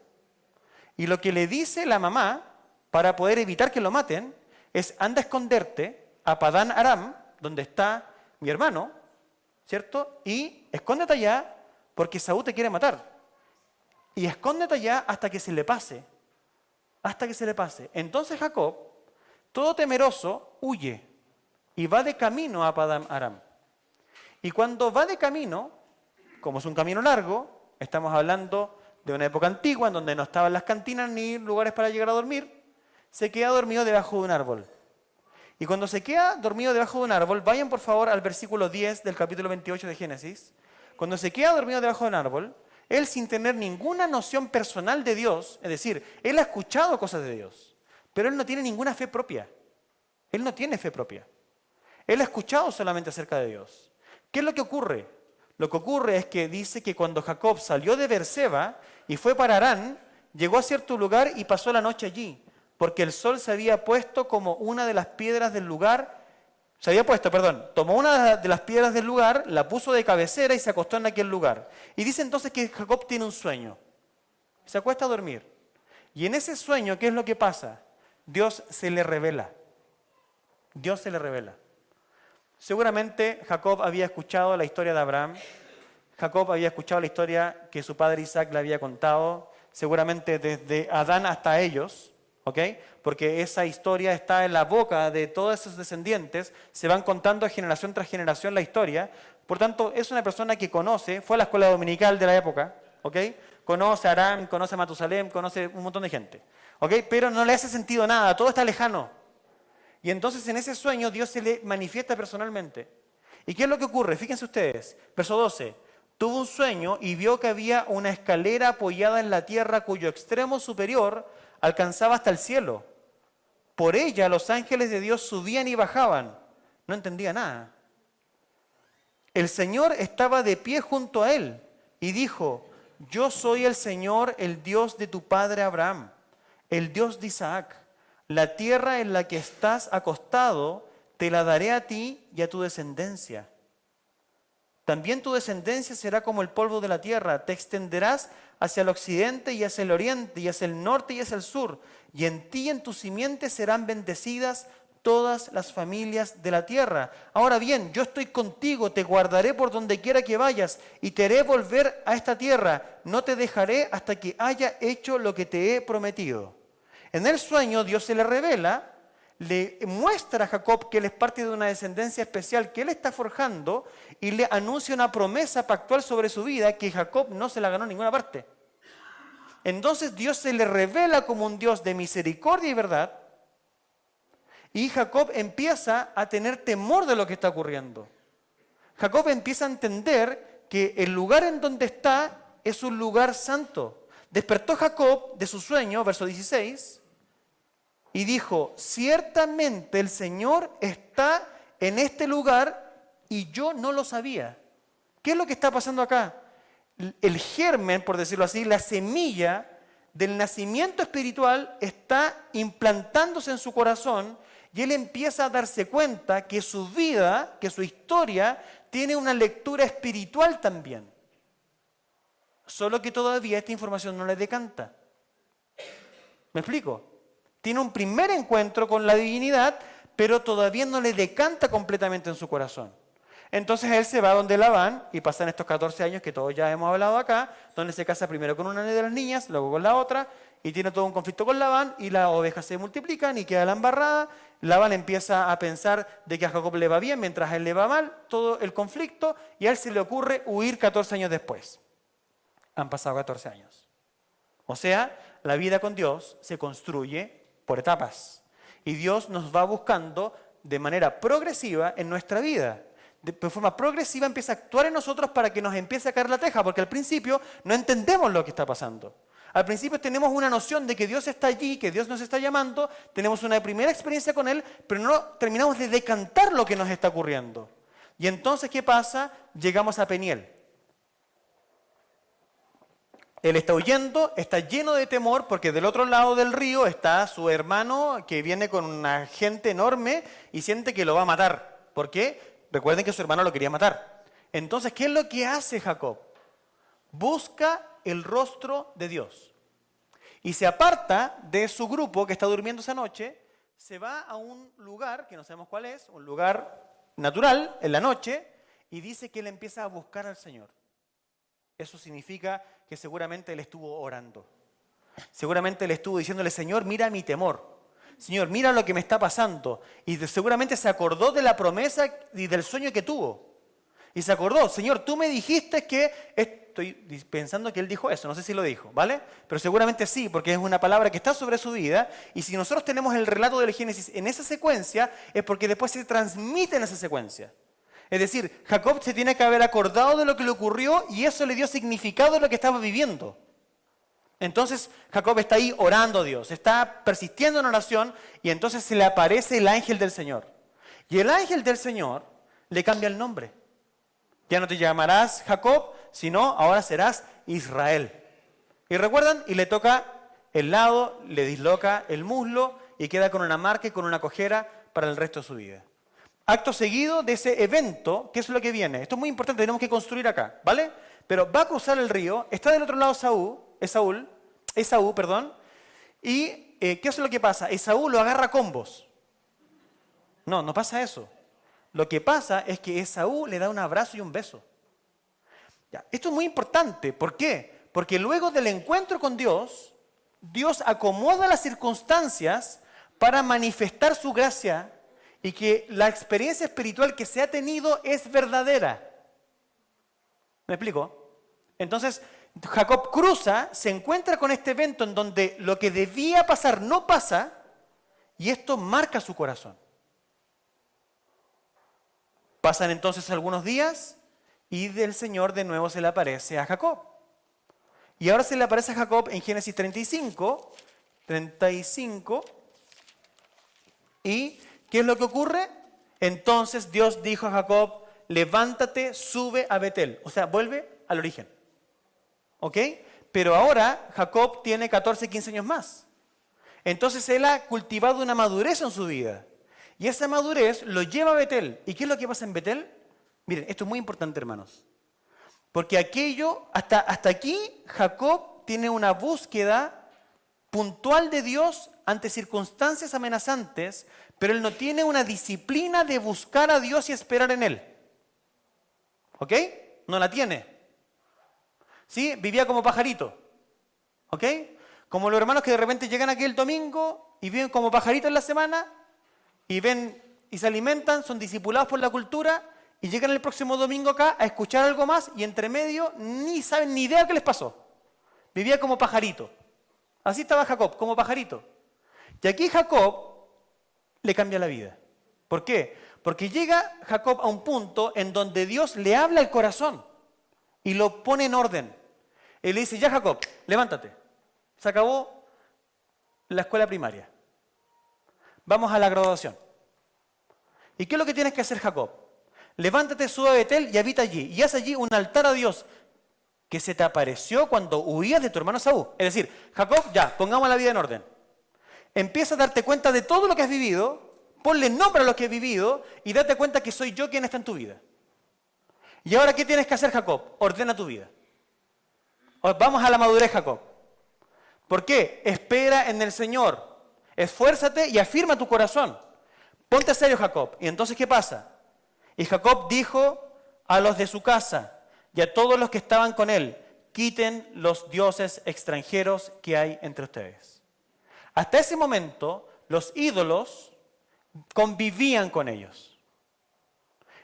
Y lo que le dice la mamá, para poder evitar que lo maten, es anda a esconderte a Padán Aram, donde está mi hermano, ¿cierto? Y escóndete allá porque Esaú te quiere matar. Y escóndete allá hasta que se le pase. Hasta que se le pase. Entonces Jacob, todo temeroso, huye y va de camino a Padán Aram. Y cuando va de camino, como es un camino largo, estamos hablando de una época antigua en donde no estaban las cantinas ni lugares para llegar a dormir, se queda dormido debajo de un árbol. Y cuando se queda dormido debajo de un árbol, vayan por favor al versículo 10 del capítulo 28 de Génesis. Cuando se queda dormido debajo de un árbol, él sin tener ninguna noción personal de Dios, es decir, él ha escuchado cosas de Dios, pero él no tiene ninguna fe propia. Él no tiene fe propia. Él ha escuchado solamente acerca de Dios. ¿Qué es lo que ocurre? Lo que ocurre es que dice que cuando Jacob salió de Beerseba y fue para Harán, llegó a cierto lugar y pasó la noche allí, porque el sol se había puesto como una de las piedras del lugar, tomó una de las piedras del lugar, la puso de cabecera y se acostó en aquel lugar. Y dice entonces que Jacob tiene un sueño. Se acuesta a dormir. Y en ese sueño, ¿qué es lo que pasa? Dios se le revela. Dios se le revela. Seguramente Jacob había escuchado la historia de Abraham. Jacob había escuchado la historia que su padre Isaac le había contado. Seguramente desde Adán hasta ellos. ¿Ok? Porque esa historia está en la boca de todos esos descendientes. Se van contando generación tras generación la historia. Por tanto, es una persona que conoce, fue a la escuela dominical de la época. ¿Ok? Conoce a Aram, conoce a Matusalem, conoce un montón de gente. ¿Ok? Pero no le hace sentido nada, todo está lejano. Y entonces en ese sueño Dios se le manifiesta personalmente. ¿Y qué es lo que ocurre? Fíjense ustedes, verso 12. Tuvo un sueño y vio que había una escalera apoyada en la tierra cuyo extremo superior alcanzaba hasta el cielo. Por ella los ángeles de Dios subían y bajaban. No entendía nada. El Señor estaba de pie junto a él y dijo: yo soy el Señor, el Dios de tu padre Abraham, el Dios de Isaac. La tierra en la que estás acostado te la daré a ti y a tu descendencia. También tu descendencia será como el polvo de la tierra. Te extenderás hacia el occidente y hacia el oriente y hacia el norte y hacia el sur. Y en ti y en tu simiente serán bendecidas todas las familias de la tierra. Ahora bien, yo estoy contigo, te guardaré por donde quiera que vayas y te haré volver a esta tierra. No te dejaré hasta que haya hecho lo que te he prometido. En el sueño Dios se le revela, le muestra a Jacob que él es parte de una descendencia especial que él está forjando y le anuncia una promesa pactual sobre su vida que Jacob no se la ganó en ninguna parte. Entonces Dios se le revela como un Dios de misericordia y verdad y Jacob empieza a tener temor de lo que está ocurriendo. Jacob empieza a entender que el lugar en donde está es un lugar santo. Despertó Jacob de su sueño, verso 16, y dijo, ciertamente el Señor está en este lugar y yo no lo sabía. ¿Qué es lo que está pasando acá? El germen, por decirlo así, la semilla del nacimiento espiritual está implantándose en su corazón y él empieza a darse cuenta que su vida, que su historia, tiene una lectura espiritual también. Solo que todavía esta información no le decanta. ¿Me explico? Tiene un primer encuentro con la divinidad, pero todavía no le decanta completamente en su corazón. Entonces él se va donde Labán y pasan estos 14 años que todos ya hemos hablado acá, donde se casa primero con una de las niñas, luego con la otra, y tiene todo un conflicto con Labán y las ovejas se multiplican y queda la embarrada. Labán empieza a pensar de que a Jacob le va bien mientras a él le va mal, todo el conflicto, y a él se le ocurre huir 14 años después. Han pasado 14 años. O sea, la vida con Dios se construye por etapas. Y Dios nos va buscando de manera progresiva en nuestra vida. De forma progresiva empieza a actuar en nosotros para que nos empiece a caer la teja, porque al principio no entendemos lo que está pasando. Al principio tenemos una noción de que Dios está allí, que Dios nos está llamando, tenemos una primera experiencia con Él, pero no terminamos de decantar lo que nos está ocurriendo. Y entonces, ¿qué pasa? Llegamos a Peniel. Él está huyendo, está lleno de temor porque del otro lado del río está su hermano que viene con una gente enorme y siente que lo va a matar. ¿Por qué? Recuerden que su hermano lo quería matar. Entonces, ¿qué es lo que hace Jacob? Busca el rostro de Dios. Y se aparta de su grupo que está durmiendo esa noche, se va a un lugar, que no sabemos cuál es, un lugar natural, en la noche, y dice que él empieza a buscar al Señor. Eso significa que seguramente él estuvo orando. Seguramente él estuvo diciéndole, Señor, mira mi temor. Señor, mira lo que me está pasando. Y seguramente se acordó de la promesa y del sueño que tuvo. Y se acordó, Señor, tú me dijiste que... Estoy pensando que él dijo eso, no sé si lo dijo, ¿vale? Pero seguramente sí, porque es una palabra que está sobre su vida. Y si nosotros tenemos el relato del Génesis en esa secuencia, es porque después se transmite en esa secuencia. Es decir, Jacob se tiene que haber acordado de lo que le ocurrió y eso le dio significado a lo que estaba viviendo. Entonces Jacob está ahí orando a Dios, está persistiendo en oración y entonces se le aparece el ángel del Señor. Y el ángel del Señor le cambia el nombre. Ya no te llamarás Jacob, sino ahora serás Israel. ¿Y recuerdan? Y le toca el lado, le disloca el muslo y queda con una marca y con una cojera para el resto de su vida. Acto seguido de ese evento, ¿qué es lo que viene? Esto es muy importante, tenemos que construir acá, ¿vale? Pero va a cruzar el río, está del otro lado Esaú, y ¿qué es lo que pasa? Esaú lo agarra a combos. No pasa eso. Lo que pasa es que Esaú le da un abrazo y un beso. Ya, esto es muy importante, ¿por qué? Porque luego del encuentro con Dios, Dios acomoda las circunstancias para manifestar su gracia y que la experiencia espiritual que se ha tenido es verdadera. ¿Me explico? Entonces, Jacob cruza, se encuentra con este evento en donde lo que debía pasar no pasa y esto marca su corazón. Pasan entonces algunos días y del Señor de nuevo se le aparece a Jacob. Y ahora se le aparece a Jacob en Génesis 35. ¿Y qué es lo que ocurre? Entonces Dios dijo a Jacob, levántate, sube a Betel. O sea, vuelve al origen. ¿Ok? Pero ahora Jacob tiene 14, 15 años más. Entonces él ha cultivado una madurez en su vida. Y esa madurez lo lleva a Betel. ¿Y qué es lo que pasa en Betel? Miren, esto es muy importante, hermanos. Porque aquello, hasta aquí, Jacob tiene una búsqueda puntual de Dios ante circunstancias amenazantes, pero él no tiene una disciplina de buscar a Dios y esperar en Él. ¿Ok? No la tiene. ¿Sí? Vivía como pajarito. ¿Ok? Como los hermanos que de repente llegan aquí el domingo y viven como pajaritos en la semana y ven y se alimentan, son discipulados por la cultura y llegan el próximo domingo acá a escuchar algo más y entre medio ni saben ni idea qué les pasó. Vivía como pajarito. Así estaba Jacob, como pajarito. Y aquí Jacob le cambia la vida. ¿Por qué? Porque llega Jacob a un punto en donde Dios le habla al corazón y lo pone en orden. Él le dice, ya Jacob, levántate. Se acabó la escuela primaria. Vamos a la graduación. ¿Y qué es lo que tienes que hacer, Jacob? Levántate, sube a Betel y habita allí. Y haz allí un altar a Dios que se te apareció cuando huías de tu hermano Saúl. Es decir, Jacob, ya, pongamos la vida en orden. Empieza a darte cuenta de todo lo que has vivido, ponle nombre a lo que has vivido y date cuenta que soy yo quien está en tu vida. ¿Y ahora qué tienes que hacer, Jacob? Ordena tu vida. Vamos a la madurez, Jacob. ¿Por qué? Espera en el Señor. Esfuérzate y afirma tu corazón. Ponte serio, Jacob. ¿Y entonces qué pasa? Y Jacob dijo a los de su casa y a todos los que estaban con él, quiten los dioses extranjeros que hay entre ustedes. Hasta ese momento, los ídolos convivían con ellos.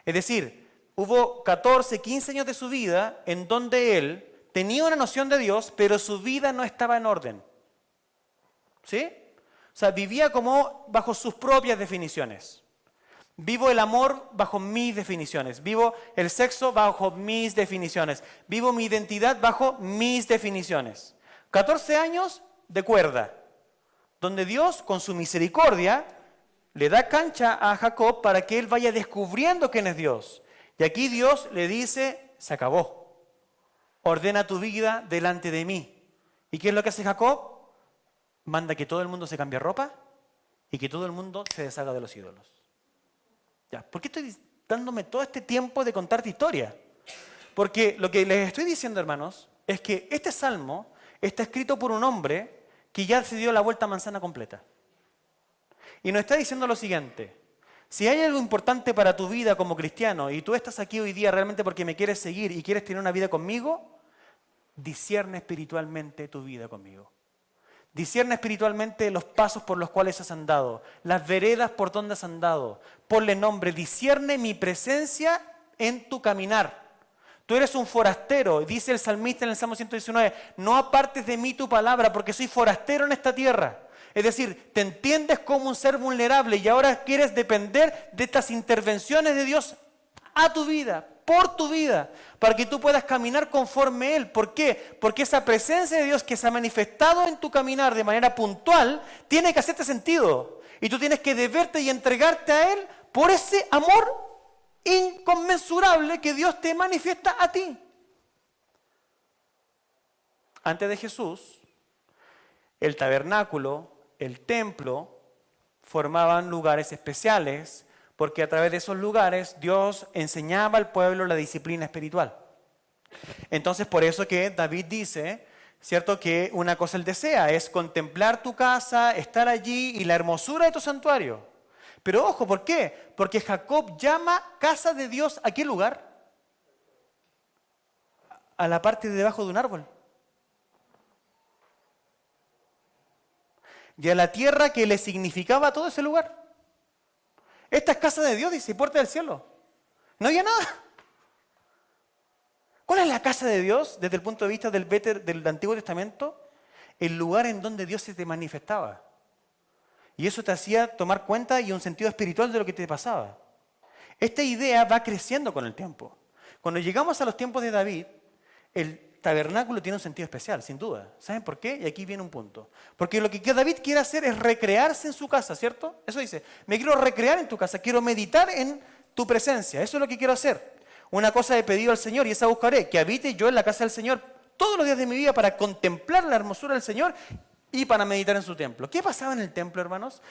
Es decir, hubo 14, 15 años de su vida en donde él tenía una noción de Dios, pero su vida no estaba en orden. ¿Sí? O sea, vivía como bajo sus propias definiciones. Vivo el amor bajo mis definiciones. Vivo el sexo bajo mis definiciones. Vivo mi identidad bajo mis definiciones. 14 años de cuerda, donde Dios, con su misericordia, le da cancha a Jacob para que él vaya descubriendo quién es Dios. Y aquí Dios le dice, se acabó. Ordena tu vida delante de mí. ¿Y qué es lo que hace Jacob? Manda que todo el mundo se cambie ropa y que todo el mundo se deshaga de los ídolos. Ya, ¿por qué estoy dándome todo este tiempo de contarte historia? Porque lo que les estoy diciendo, hermanos, es que este salmo está escrito por un hombre que ya se dio la vuelta a manzana completa. Y nos está diciendo lo siguiente: si hay algo importante para tu vida como cristiano y tú estás aquí hoy día realmente porque me quieres seguir y quieres tener una vida conmigo, discierne espiritualmente tu vida conmigo. Discierne espiritualmente los pasos por los cuales has andado, las veredas por donde has andado. Ponle nombre, discierne mi presencia en tu caminar. Tú eres un forastero, dice el salmista en el Salmo 119, no apartes de mí tu palabra porque soy forastero en esta tierra. Es decir, te entiendes como un ser vulnerable y ahora quieres depender de estas intervenciones de Dios a tu vida, por tu vida, para que tú puedas caminar conforme a Él. ¿Por qué? Porque esa presencia de Dios que se ha manifestado en tu caminar de manera puntual tiene que hacerte sentido. Y tú tienes que deberte y entregarte a Él por ese amor inconmensurable que Dios te manifiesta a ti. Antes de Jesús, el tabernáculo, el templo, formaban lugares especiales porque a través de esos lugares Dios enseñaba al pueblo la disciplina espiritual. Entonces, por eso que David dice, ¿cierto?, que una cosa él desea, es contemplar tu casa, estar allí y la hermosura de tu santuario. Pero ojo, ¿por qué? Porque Jacob llama casa de Dios ¿a qué lugar? A la parte de debajo de un árbol. Y a la tierra que le significaba todo ese lugar. Esta es casa de Dios, dice, puerta del cielo. No había nada. ¿Cuál es la casa de Dios desde el punto de vista del Antiguo Testamento? El lugar en donde Dios se te manifestaba. Y eso te hacía tomar cuenta y un sentido espiritual de lo que te pasaba. Esta idea va creciendo con el tiempo. Cuando llegamos a los tiempos de David, el tabernáculo tiene un sentido especial, sin duda. ¿Saben por qué? Y aquí viene un punto. Porque lo que David quiere hacer es recrearse en su casa, ¿cierto? Eso dice, me quiero recrear en tu casa, quiero meditar en tu presencia. Eso es lo que quiero hacer. Una cosa he pedido al Señor y esa buscaré, que habite yo en la casa del Señor todos los días de mi vida para contemplar la hermosura del Señor y para meditar en su templo. ¿Qué pasaba en el templo, hermanos?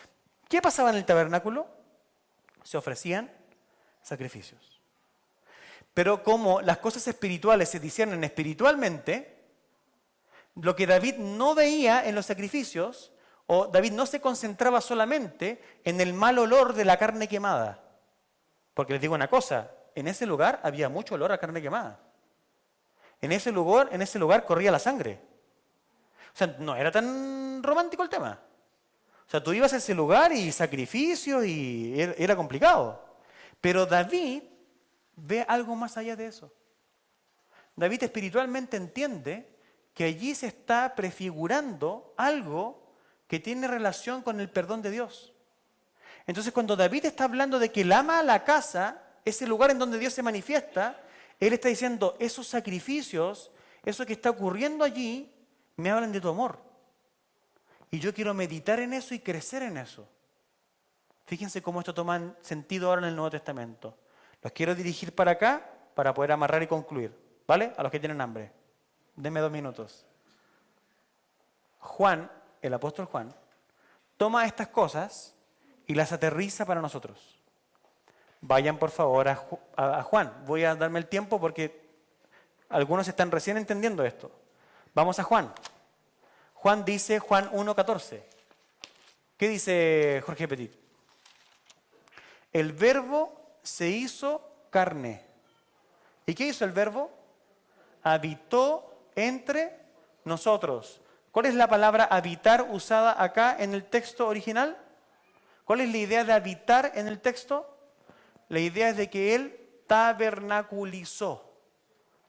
¿Qué pasaba en el tabernáculo? Se ofrecían sacrificios. Pero como las cosas espirituales se disciernen espiritualmente, lo que David no veía en los sacrificios, o David no se concentraba solamente en el mal olor de la carne quemada. Porque les digo una cosa, en ese lugar había mucho olor a carne quemada. En ese lugar corría la sangre. O sea, no era tan romántico el tema. O sea, tú ibas a ese lugar y sacrificios y era complicado. Pero David ve algo más allá de eso. David espiritualmente entiende que allí se está prefigurando algo que tiene relación con el perdón de Dios. Entonces, cuando David está hablando de que él ama a la casa, ese lugar en donde Dios se manifiesta, él está diciendo, esos sacrificios, eso que está ocurriendo allí, me hablan de tu amor. Y yo quiero meditar en eso y crecer en eso. Fíjense cómo esto toma sentido ahora en el Nuevo Testamento. Los quiero dirigir para acá para poder amarrar y concluir. ¿Vale? A los que tienen hambre. Denme 2 minutos. Juan, el apóstol Juan, toma estas cosas y las aterriza para nosotros. Vayan por favor a Juan. Voy a darme el tiempo porque algunos están recién entendiendo esto. Vamos a Juan. Juan dice, Juan 1:14. ¿Qué dice Jorge Petit? El verbo se hizo carne. ¿Y qué hizo el verbo? Habitó entre nosotros. ¿Cuál es la palabra habitar usada acá en el texto original? ¿Cuál es la idea de habitar en el texto? La idea es de que Él tabernaculizó.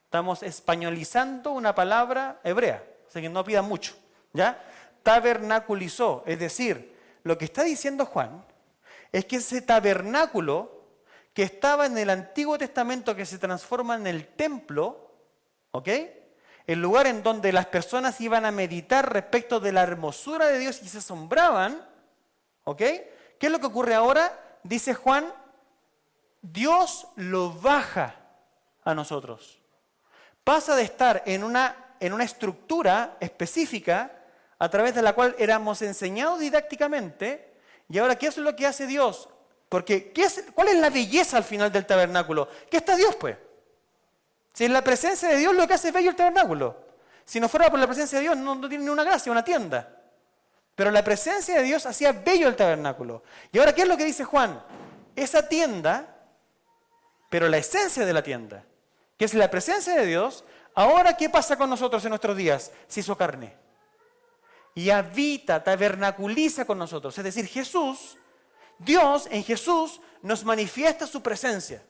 Estamos españolizando una palabra hebrea, así que no pidan mucho, ¿ya? Tabernaculizó, es decir, lo que está diciendo Juan es que ese tabernáculo que estaba en el Antiguo Testamento que se transforma en el templo, ¿ok? El lugar en donde las personas iban a meditar respecto de la hermosura de Dios y se asombraban, ¿ok? ¿Qué es lo que ocurre ahora? Dice Juan, Dios lo baja a nosotros. Pasa de estar en una estructura específica a través de la cual éramos enseñados didácticamente, y ahora, ¿qué es lo que hace Dios? Porque, ¿cuál es la belleza al final del tabernáculo? ¿Qué está Dios, pues? Si en la presencia de Dios lo que hace es bello el tabernáculo. Si no fuera por la presencia de Dios, no tiene ni una gracia, una tienda. Pero la presencia de Dios hacía bello el tabernáculo. Y ahora, ¿qué es lo que dice Juan? Esa tienda, pero la esencia de la tienda, que es la presencia de Dios, ahora, ¿qué pasa con nosotros en nuestros días? Se hizo carne. Y habita, tabernaculiza con nosotros. Es decir, Dios en Jesús nos manifiesta su presencia.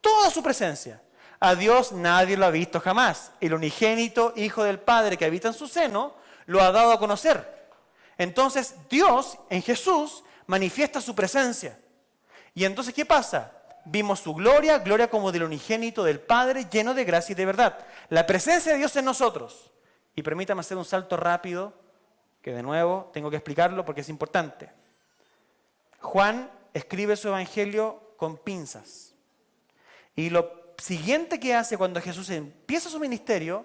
Toda su presencia. A Dios nadie lo ha visto jamás. El unigénito Hijo del Padre que habita en su seno lo ha dado a conocer. Entonces Dios en Jesús manifiesta su presencia. Y entonces, ¿qué pasa? Vimos su gloria, gloria como del unigénito del Padre, lleno de gracia y de verdad. La presencia de Dios en nosotros. Y permítame hacer un salto rápido, que de nuevo tengo que explicarlo porque es importante. Juan escribe su evangelio con pinzas. Y lo siguiente que hace cuando Jesús empieza su ministerio,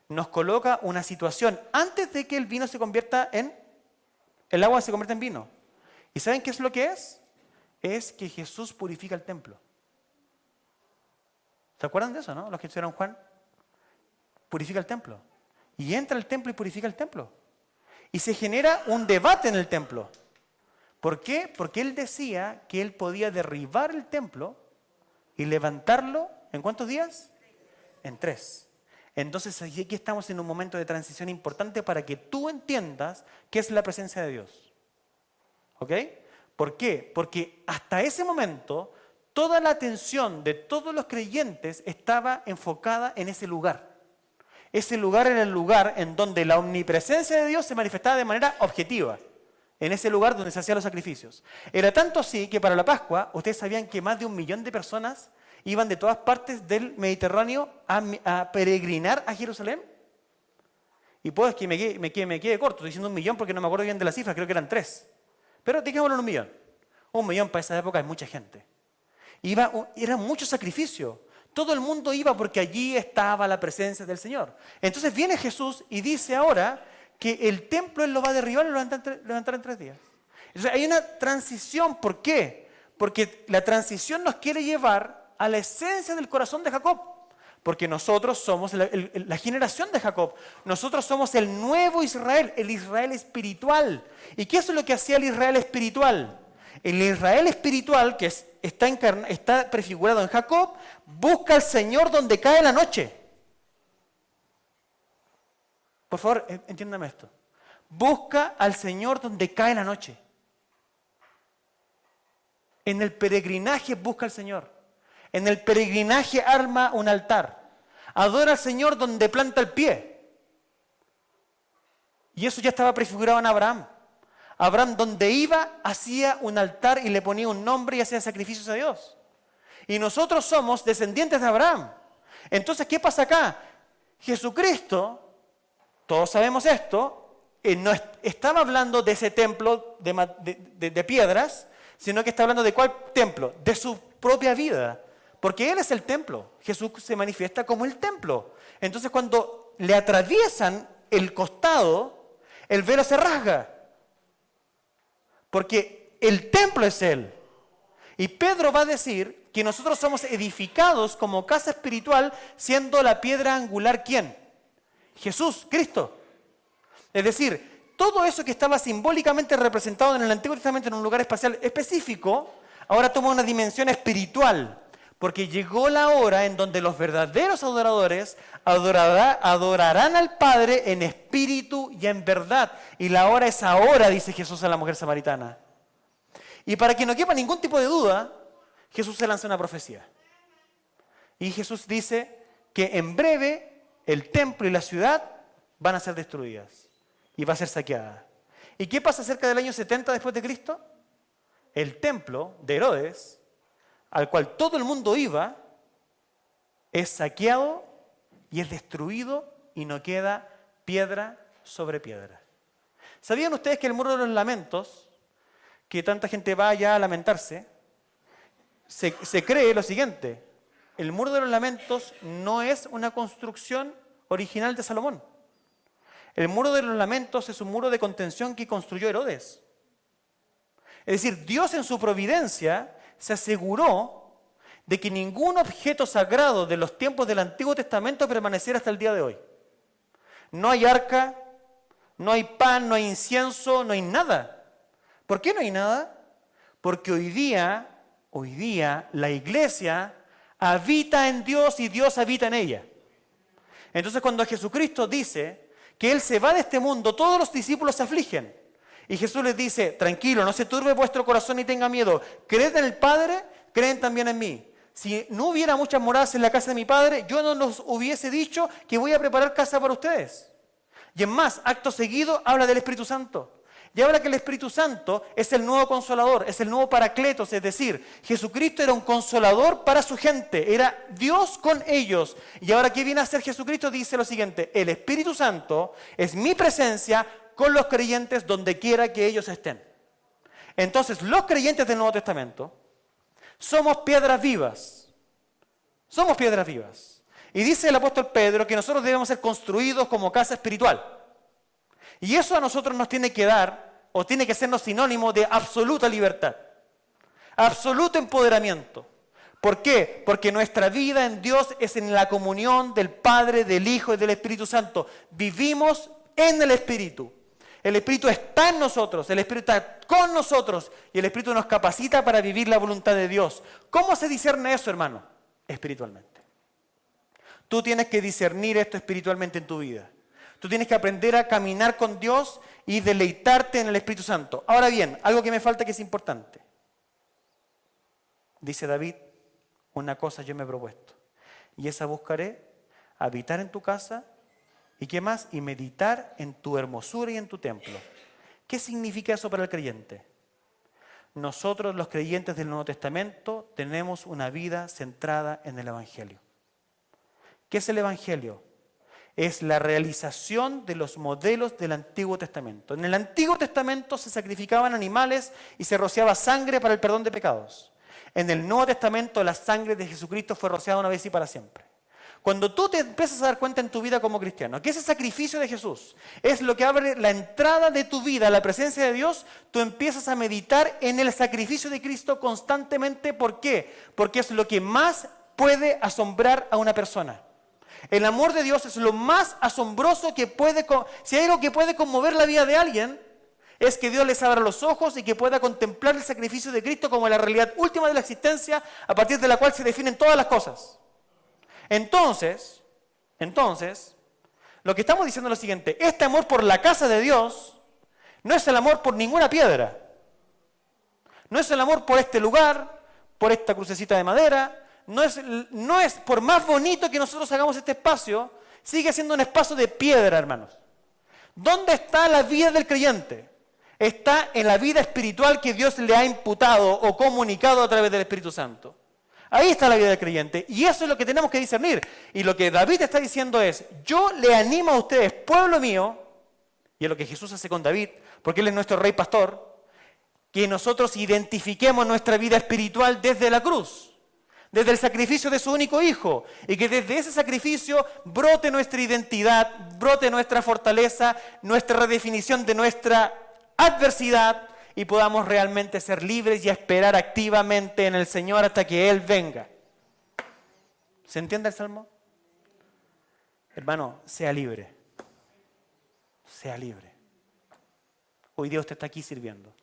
nos coloca una situación antes de que el vino se convierta el agua se convierta en vino. ¿Y saben qué es lo que es? Es que Jesús purifica el templo. ¿Se acuerdan de eso, no? Los que estudiaron Juan. Purifica el templo. Y entra al templo y purifica el templo. Y se genera un debate en el templo. ¿Por qué? Porque él decía que él podía derribar el templo y levantarlo, ¿en cuántos días? En 3. Entonces aquí estamos en un momento de transición importante para que tú entiendas qué es la presencia de Dios. ¿Ok? ¿Por qué? Porque hasta ese momento toda la atención de todos los creyentes estaba enfocada en ese lugar. Ese lugar era el lugar en donde la omnipresencia de Dios se manifestaba de manera objetiva. En ese lugar donde se hacían los sacrificios. Era tanto así que para la Pascua, ustedes sabían que más de 1 millón de personas iban de todas partes del Mediterráneo a peregrinar a Jerusalén. Y pues que me quede corto, estoy diciendo 1 millón porque no me acuerdo bien de la cifra, creo que eran 3. Pero digámoslo en 1 millón. 1 millón para esa época es mucha gente. Era mucho sacrificio. Todo el mundo iba porque allí estaba la presencia del Señor. Entonces viene Jesús y dice ahora que el templo Él lo va a derribar y lo va a levantar en 3 días. Entonces hay una transición. ¿Por qué? Porque la transición nos quiere llevar a la esencia del corazón de Jacob. Porque nosotros somos la generación de Jacob. Nosotros somos el nuevo Israel, el Israel espiritual. ¿Y qué es lo que hacía el Israel espiritual? El Israel espiritual, que está prefigurado en Jacob, busca al Señor donde cae la noche. Por favor, entiéndame esto. Busca al Señor donde cae la noche. En el peregrinaje busca al Señor. En el peregrinaje arma un altar. Adora al Señor donde planta el pie. Y eso ya estaba prefigurado en Abraham. Abraham donde iba hacía un altar y le ponía un nombre y hacía sacrificios a Dios. Y nosotros somos descendientes de Abraham. Entonces, ¿qué pasa acá? Jesucristo, todos sabemos esto, no estaba hablando de ese templo de piedras, sino que está hablando de ¿cuál templo? De su propia vida. Porque Él es el templo. Jesús se manifiesta como el templo. Entonces cuando le atraviesan el costado, el velo se rasga. Porque el templo es Él. Y Pedro va a decir que nosotros somos edificados como casa espiritual, siendo la piedra angular, ¿quién? Jesús, Cristo. Es decir, todo eso que estaba simbólicamente representado en el Antiguo Testamento en un lugar espacial específico, ahora toma una dimensión espiritual. Porque llegó la hora en donde los verdaderos adoradores adorarán al Padre en espíritu y en verdad. Y la hora es ahora, dice Jesús a la mujer samaritana. Y para que no quepa ningún tipo de duda, Jesús se lanza una profecía. Y Jesús dice que en breve el templo y la ciudad van a ser destruidas. Y va a ser saqueada. ¿Y qué pasa cerca del año 70 después de Cristo? El templo de Herodes, al cual todo el mundo iba, es saqueado y es destruido y no queda piedra sobre piedra. ¿Sabían ustedes que el muro de los lamentos, que tanta gente va allá a lamentarse, se cree lo siguiente? El muro de los lamentos no es una construcción original de Salomón. El muro de los lamentos es un muro de contención que construyó Herodes. Es decir, Dios en su providencia se aseguró de que ningún objeto sagrado de los tiempos del Antiguo Testamento permaneciera hasta el día de hoy. No hay arca, no hay pan, no hay incienso, no hay nada. ¿Por qué no hay nada? Porque hoy día la iglesia habita en Dios y Dios habita en ella. Entonces cuando Jesucristo dice que Él se va de este mundo, todos los discípulos se afligen. Y Jesús les dice, tranquilo, no se turbe vuestro corazón ni tenga miedo. Creed en el Padre, creen también en mí. Si no hubiera muchas moradas en la casa de mi Padre, yo no los hubiese dicho que voy a preparar casa para ustedes. Y en más, acto seguido, habla del Espíritu Santo. Y habla que el Espíritu Santo es el nuevo consolador, es el nuevo paracletos, es decir, Jesucristo era un consolador para su gente, era Dios con ellos. Y ahora, ¿qué viene a hacer Jesucristo? Dice lo siguiente, el Espíritu Santo es mi presencia con los creyentes donde quiera que ellos estén. Entonces, los creyentes del Nuevo Testamento somos piedras vivas. Somos piedras vivas. Y dice el apóstol Pedro que nosotros debemos ser construidos como casa espiritual. Y eso a nosotros nos tiene que dar, o tiene que sernos sinónimo de absoluta libertad. Absoluto empoderamiento. ¿Por qué? Porque nuestra vida en Dios es en la comunión del Padre, del Hijo y del Espíritu Santo. Vivimos en el Espíritu. El Espíritu está en nosotros, el Espíritu está con nosotros y el Espíritu nos capacita para vivir la voluntad de Dios. ¿Cómo se discierne eso, hermano? Espiritualmente. Tú tienes que discernir esto espiritualmente en tu vida. Tú tienes que aprender a caminar con Dios y deleitarte en el Espíritu Santo. Ahora bien, algo que me falta que es importante. Dice David, una cosa yo me he propuesto, y esa buscaré, habitar en tu casa. ¿Y qué más? Y meditar en tu hermosura y en tu templo. ¿Qué significa eso para el creyente? Nosotros, los creyentes del Nuevo Testamento, tenemos una vida centrada en el Evangelio. ¿Qué es el Evangelio? Es la realización de los modelos del Antiguo Testamento. En el Antiguo Testamento se sacrificaban animales y se rociaba sangre para el perdón de pecados. En el Nuevo Testamento la sangre de Jesucristo fue rociada una vez y para siempre. Cuando tú te empiezas a dar cuenta en tu vida como cristiano que ese sacrificio de Jesús es lo que abre la entrada de tu vida a la presencia de Dios, tú empiezas a meditar en el sacrificio de Cristo constantemente. ¿Por qué? Porque es lo que más puede asombrar a una persona. El amor de Dios es lo más asombroso que puede... Si hay algo que puede conmover la vida de alguien, es que Dios les abra los ojos y que pueda contemplar el sacrificio de Cristo como la realidad última de la existencia, a partir de la cual se definen todas las cosas. Entonces, lo que estamos diciendo es lo siguiente: este amor por la casa de Dios no es el amor por ninguna piedra, no es el amor por este lugar, por esta crucecita de madera, no es por más bonito que nosotros hagamos este espacio, sigue siendo un espacio de piedra, hermanos. ¿Dónde está la vida del creyente? Está en la vida espiritual que Dios le ha imputado o comunicado a través del Espíritu Santo. Ahí está la vida del creyente, y eso es lo que tenemos que discernir. Y lo que David está diciendo es: yo le animo a ustedes, pueblo mío, y es lo que Jesús hace con David, porque Él es nuestro rey pastor, que nosotros identifiquemos nuestra vida espiritual desde la cruz, desde el sacrificio de su único Hijo, y que desde ese sacrificio brote nuestra identidad, brote nuestra fortaleza, nuestra redefinición de nuestra adversidad, y podamos realmente ser libres y esperar activamente en el Señor hasta que Él venga. ¿Se entiende el Salmo? Hermano, sea libre. Sea libre. Hoy Dios te está aquí sirviendo.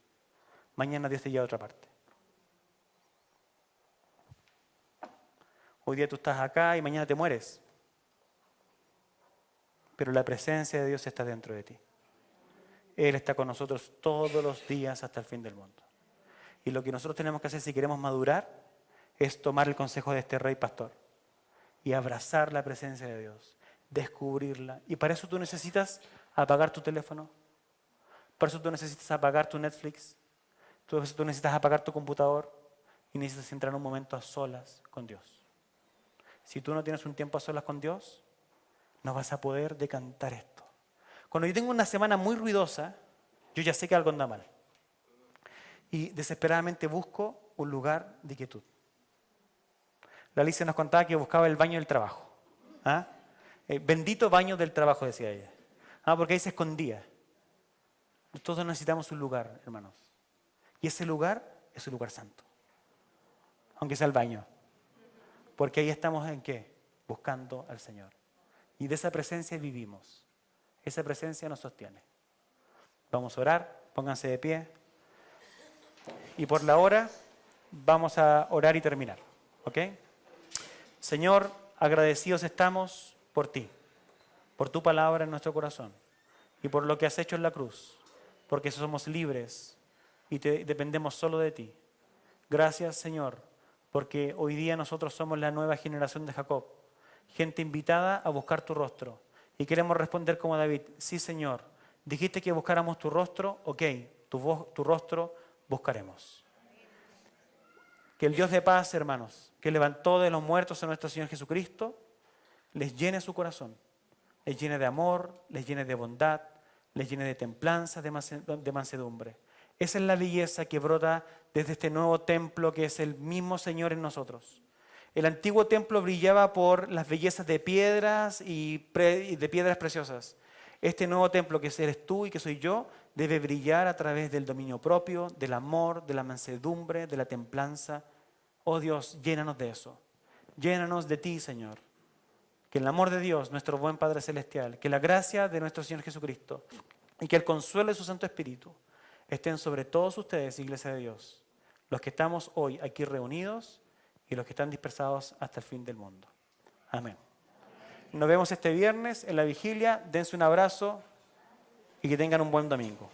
Mañana Dios te lleva a otra parte. Hoy día tú estás acá y mañana te mueres. Pero la presencia de Dios está dentro de ti. Él está con nosotros todos los días hasta el fin del mundo. Y lo que nosotros tenemos que hacer si queremos madurar es tomar el consejo de este rey pastor y abrazar la presencia de Dios, descubrirla. Y para eso tú necesitas apagar tu teléfono, para eso tú necesitas apagar tu Netflix, tú necesitas apagar tu computador y necesitas entrar un momento a solas con Dios. Si tú no tienes un tiempo a solas con Dios, no vas a poder decantar esto. Cuando yo tengo una semana muy ruidosa, yo ya sé que algo anda mal. Y desesperadamente busco un lugar de quietud. La Alicia nos contaba que buscaba el baño del trabajo. Bendito baño del trabajo, decía ella. Porque ahí se escondía. Todos necesitamos un lugar, hermanos. Y ese lugar es un lugar santo. Aunque sea el baño. Porque ahí estamos ¿en qué? Buscando al Señor. Y de esa presencia vivimos. Esa presencia nos sostiene. Vamos a orar, pónganse de pie. Y por la hora vamos a orar y terminar. ¿Ok? Señor, agradecidos estamos por ti, por tu palabra en nuestro corazón y por lo que has hecho en la cruz, porque somos libres y dependemos solo de ti. Gracias, Señor, porque hoy día nosotros somos la nueva generación de Jacob, gente invitada a buscar tu rostro. Y queremos responder como David: sí, Señor, dijiste que buscáramos tu rostro, ok, tu rostro buscaremos. Que el Dios de paz, hermanos, que levantó de los muertos a nuestro Señor Jesucristo, les llene su corazón, les llene de amor, les llene de bondad, les llene de templanza, de mansedumbre. Esa es la belleza que brota desde este nuevo templo que es el mismo Señor en nosotros. El antiguo templo brillaba por las bellezas de piedras y de piedras preciosas. Este nuevo templo que eres tú y que soy yo debe brillar a través del dominio propio, del amor, de la mansedumbre, de la templanza. Oh Dios, llénanos de eso. Llénanos de ti, Señor. Que el amor de Dios, nuestro buen Padre Celestial, que la gracia de nuestro Señor Jesucristo y que el consuelo de su Santo Espíritu estén sobre todos ustedes, Iglesia de Dios, los que estamos hoy aquí reunidos y los que están dispersados hasta el fin del mundo. Amén. Nos vemos este viernes en la vigilia. Dense un abrazo y que tengan un buen domingo.